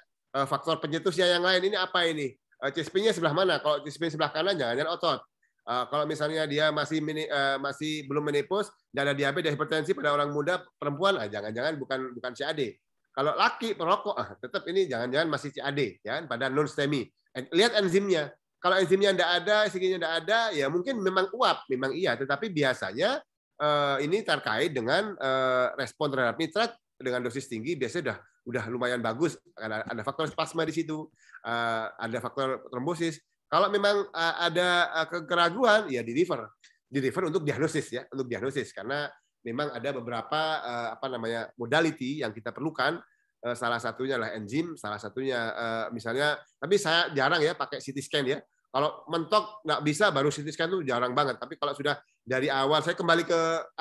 faktor pencetusnya yang lain, ini apa ini? Chest pain-nya sebelah mana? Kalau chest pain sebelah kanan, jangan-jangan otot. Kalau misalnya dia masih belum menepus, tidak ada diabetes, hipertensi pada orang muda, perempuan, jangan-jangan bukan CAD. Kalau laki perokok, tetap ini jangan-jangan masih CAD, ya, pada non STEMI. Lihat enzimnya. Kalau enzimnya tidak ada, ECG-nya tidak ada, ya mungkin memang uap, memang iya. Tetapi biasanya ini terkait dengan respon terhadap nitrat dengan dosis tinggi, biasanya udah lumayan bagus. Ada faktor spasma di situ, ada faktor trombosis. Kalau memang ada keraguan, ya di refer untuk diagnosis ya, untuk diagnosis, karena memang ada beberapa modality yang kita perlukan. Salah satunya adalah enzim, salah satunya misalnya, tapi saya jarang ya pakai CT scan ya. Kalau mentok nggak bisa, baru CT scan itu jarang banget. Tapi kalau sudah dari awal saya kembali ke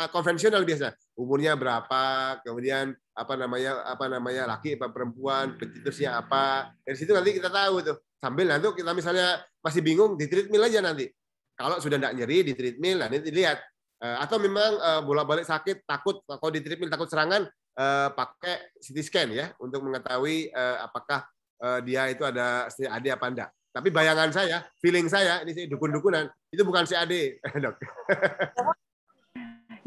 konvensional biasa, umurnya berapa, kemudian apa namanya laki apa perempuan, pencetusnya apa. Dari situ nanti kita tahu tuh. Sambil nanti kita misalnya masih bingung, di treadmill aja nanti. Kalau sudah tidak nyeri di treadmill, nanti dilihat. Atau memang bolak-balik sakit, takut kalau di treadmill takut serangan, pakai CT scan ya untuk mengetahui apakah dia itu ada CAD apa enggak. Tapi bayangan saya, feeling saya, ini dukun-dukunan, itu bukan CAD, dok.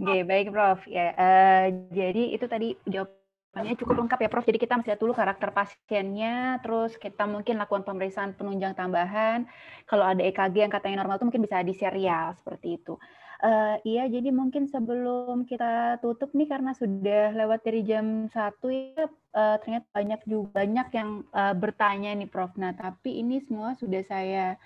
Oke, baik Prof. Ya, jadi itu tadi jawabannya cukup lengkap ya Prof. Jadi kita mesti lihat dulu karakter pasiennya, terus kita mungkin lakukan pemeriksaan penunjang tambahan. Kalau ada EKG yang katanya normal itu mungkin bisa di serial seperti itu. Iya, jadi mungkin sebelum kita tutup nih karena sudah lewat dari jam 1 ya, ternyata banyak yang bertanya nih Prof. Nah, tapi ini semua sudah saya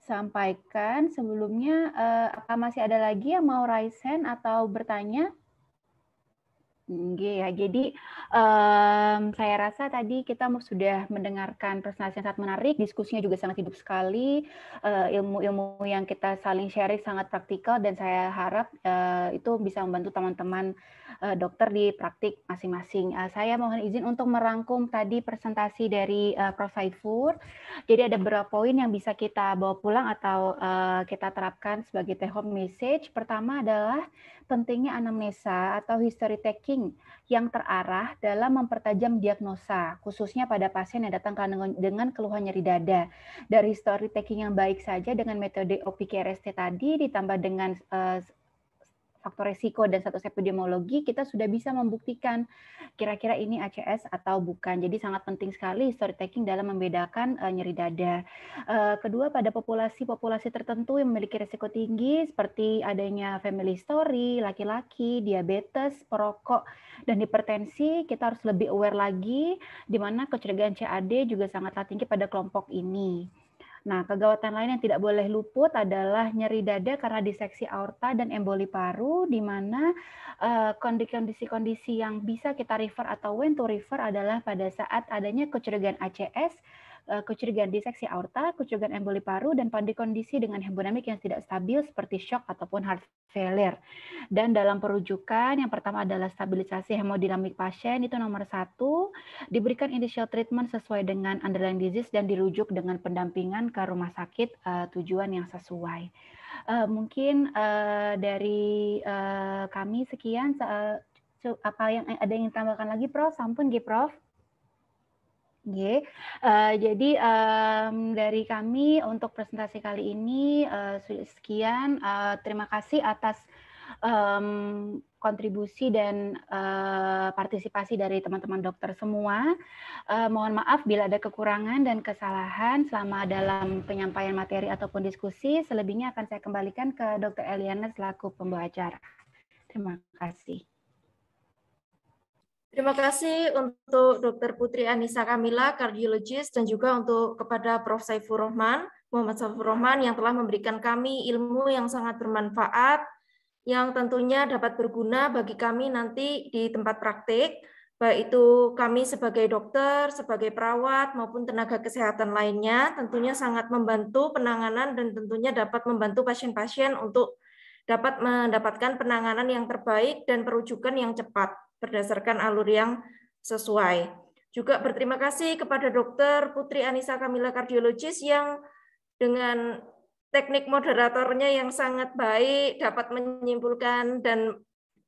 sampaikan sebelumnya. Apa masih ada lagi yang mau raise hand atau bertanya? Ya, jadi saya rasa tadi kita sudah mendengarkan presentasi yang sangat menarik, diskusinya juga sangat hidup sekali, ilmu-ilmu yang kita saling sharing sangat praktikal, dan saya harap itu bisa membantu teman-teman dokter di praktik masing-masing. Saya mohon izin untuk merangkum tadi presentasi dari Prof. Saifur. Jadi ada beberapa poin yang bisa kita bawa pulang atau kita terapkan sebagai take home message. Pertama adalah pentingnya anamnesa atau history taking yang terarah dalam mempertajam diagnosa, khususnya pada pasien yang datang dengan keluhan nyeri dada. Dari history taking yang baik saja dengan metode OPKRST tadi ditambah dengan faktor resiko dan status epidemiologi, kita sudah bisa membuktikan kira-kira ini ACS atau bukan. Jadi sangat penting sekali history taking dalam membedakan nyeri dada. Kedua, pada populasi tertentu yang memiliki risiko tinggi seperti adanya family history, laki-laki, diabetes, perokok, dan hipertensi, kita harus lebih aware lagi di mana kecurigaan CAD juga sangatlah tinggi pada kelompok ini. Nah, kegawatan lain yang tidak boleh luput adalah nyeri dada karena diseksi aorta dan emboli paru, di mana kondisi-kondisi yang bisa kita refer atau when to refer adalah pada saat adanya kecurigaan ACS, kecurigaan diseksi aorta, kecurigaan emboli paru, dan pada kondisi dengan hemodinamik yang tidak stabil seperti shock ataupun heart failure. Dan dalam perujukan, yang pertama adalah stabilisasi hemodinamik pasien, itu nomor 1, diberikan initial treatment sesuai dengan underlying disease dan dirujuk dengan pendampingan ke rumah sakit tujuan yang sesuai. Mungkin dari kami sekian. Apa yang ada yang ditambahkan lagi, Prof? Sampun, G, Prof? Jadi dari kami untuk presentasi kali ini sekian. Terima kasih atas kontribusi dan partisipasi dari teman-teman dokter semua. Mohon maaf bila ada kekurangan dan kesalahan selama dalam penyampaian materi ataupun diskusi. Selebihnya akan saya kembalikan ke Dr. Eliana selaku pembawa acara. Terima kasih. Terima kasih untuk Dr. Putri Anissa Kamila, kardiologis, dan juga untuk kepada Prof. Saifur Rahman, Muhammad Saifur Rahman, yang telah memberikan kami ilmu yang sangat bermanfaat, yang tentunya dapat berguna bagi kami nanti di tempat praktik, baik itu kami sebagai dokter, sebagai perawat, maupun tenaga kesehatan lainnya, tentunya sangat membantu penanganan dan tentunya dapat membantu pasien-pasien untuk dapat mendapatkan penanganan yang terbaik dan perujukan yang cepat berdasarkan alur yang sesuai. Juga berterima kasih kepada Dr. Putri Anissa Kamila, kardiologis, yang dengan teknik moderatornya yang sangat baik dapat menyimpulkan dan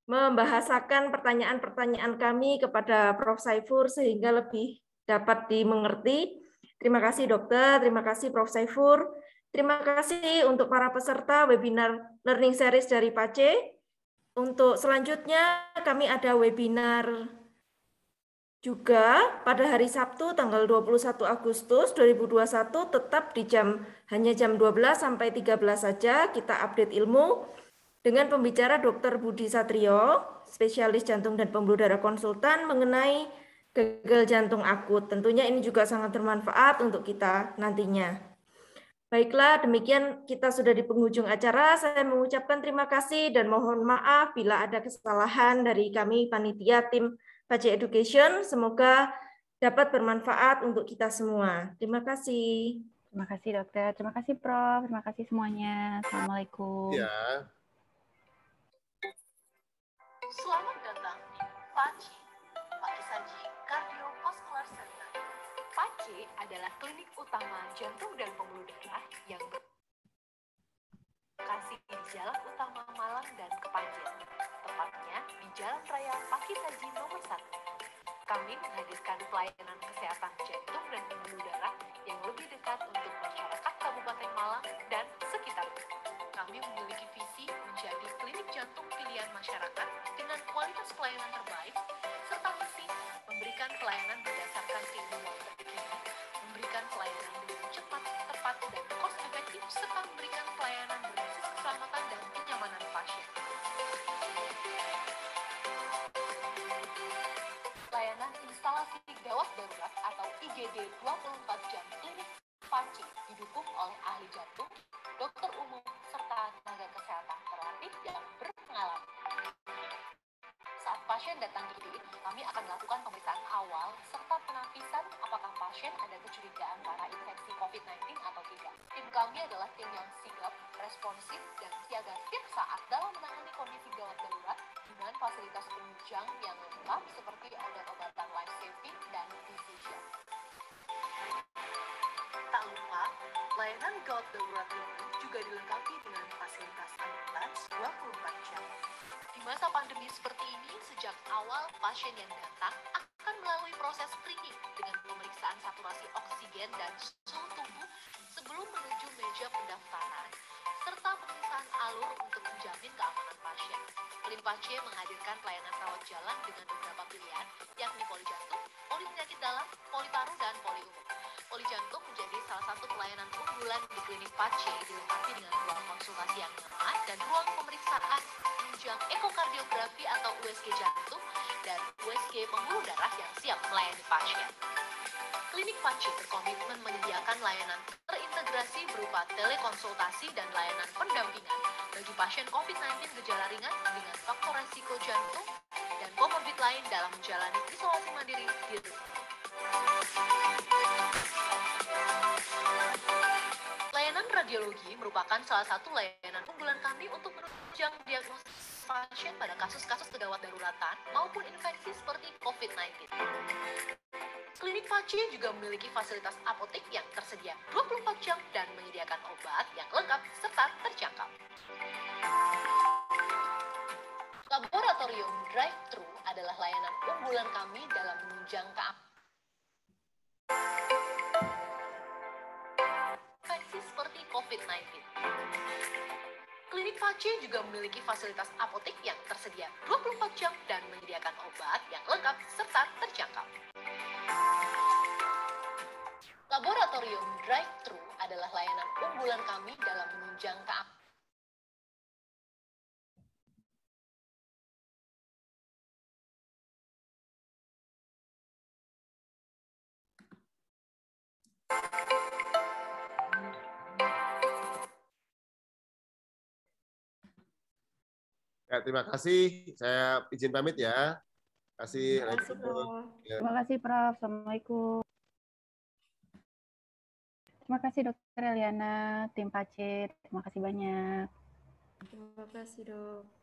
membahasakan pertanyaan-pertanyaan kami kepada Prof. Saifur sehingga lebih dapat dimengerti. Terima kasih dokter, terima kasih Prof. Saifur. Terima kasih untuk para peserta webinar Learning Series dari PACE. Untuk selanjutnya kami ada webinar juga pada hari Sabtu tanggal 21 Agustus 2021 tetap di hanya jam 12 sampai 13 saja kita update ilmu dengan pembicara Dr. Budi Satrio, spesialis jantung dan pembuluh darah konsultan mengenai gagal jantung akut. Tentunya ini juga sangat bermanfaat untuk kita nantinya. Baiklah, demikian kita sudah di penghujung acara. Saya mengucapkan terima kasih dan mohon maaf bila ada kesalahan dari kami panitia tim PACE Education. Semoga dapat bermanfaat untuk kita semua. Terima kasih. Terima kasih dokter, terima kasih Prof, terima kasih semuanya. Assalamualaikum. Ya. Selamat datang di PACI, Pakisaji Cardiovascular Center. PACI adalah klinik utama jantung dan pembuluh darah yang berlokasi di Jalan Utama Malang dan Kepanjen, tepatnya di Jalan Raya Pakisaji nomor 1. Kami menghadirkan pelayanan kesehatan jantung dan pembuluh darah yang lebih dekat untuk masyarakat Kabupaten Malang dan sekitarnya. Kami memiliki visi menjadi klinik jantung pilihan masyarakat dengan kualitas pelayanan terbaik, serta misi memberikan pelayanan berdasarkan keilmuan terkini, memberikan pelayanan dengan cepat, tepat, dan cost efektif, serta memberikan pelayanan berbasis keselamatan dan kenyamanan pasien. Layanan instalasi gawat darurat atau IGD 24 jam klinik PACI didukung oleh ahli jantung, dokter umum, serta tenaga kesehatan terlatih yang berpengalaman. Saat pasien datang ke klinik, kami akan melakukan pemeriksaan awal serta penapisan apakah pasien ada kecurigaan para infeksi COVID-19 atau tidak. Tim kami adalah tim yang sigap, responsif, dan siaga setiap saat dalam menangani kondisi gawat darurat dengan fasilitas penunjang yang lengkap seperti obat-obatan life saving dan infusion. Tak lupa, layanan gawat darurat ini juga dilengkapi dengan fasilitas ambulans 24 jam. Di masa pandemi seperti ini, sejak awal pasien yang datang akan melalui proses screening dengan pemeriksaan saturasi oksigen dan suhu tubuh sebelum menuju meja pendaftaran, serta pemeriksaan alur untuk menjamin keamanan pasien. Klinik PACI menghadirkan pelayanan rawat jalan dengan beberapa pilihan, yakni poli jantung, poli penyakit dalam, poli paru, dan poli umum. Poli jantung menjadi salah satu pelayanan unggulan di klinik PACI, dilengkapi dengan ruang konsultasi yang nyaman dan ruang pemeriksaan penunjang ekokardiografi atau USG jantung dan USG pembuluh darah yang siap melayani pasien. Klinik PACI berkomitmen menyediakan layanan terintegrasi berupa telekonsultasi dan layanan pendampingan bagi pasien COVID-19 gejala ringan dengan faktor resiko jantung dan komorbid lain dalam menjalani isolasi mandiri di rumah. Layanan radiologi merupakan salah satu layanan unggulan kami untuk menunjang diagnosis pasien pada kasus-kasus kegawat daruratan maupun infeksi seperti COVID-19. Klinik PACI juga memiliki fasilitas apotek yang tersedia 24 jam dan menyediakan obat yang lengkap serta terjangkau. Laboratorium drive-thru adalah layanan unggulan kami dalam menunjang keamanan infeksi seperti COVID-19. Klinik PACI juga memiliki fasilitas apotek yang tersedia 24 jam dan menyediakan obat yang lengkap serta terjangkau. Laboratorium drive-thru adalah layanan unggulan kami dalam menunjang keamanan. Ya, terima kasih. Saya izin pamit ya. Terima kasih. Terima kasih, Prof. Terima kasih, Prof. Assalamualaikum. Terima kasih, Dr. Eliana, tim PACI. Terima kasih banyak. Terima kasih, Dok.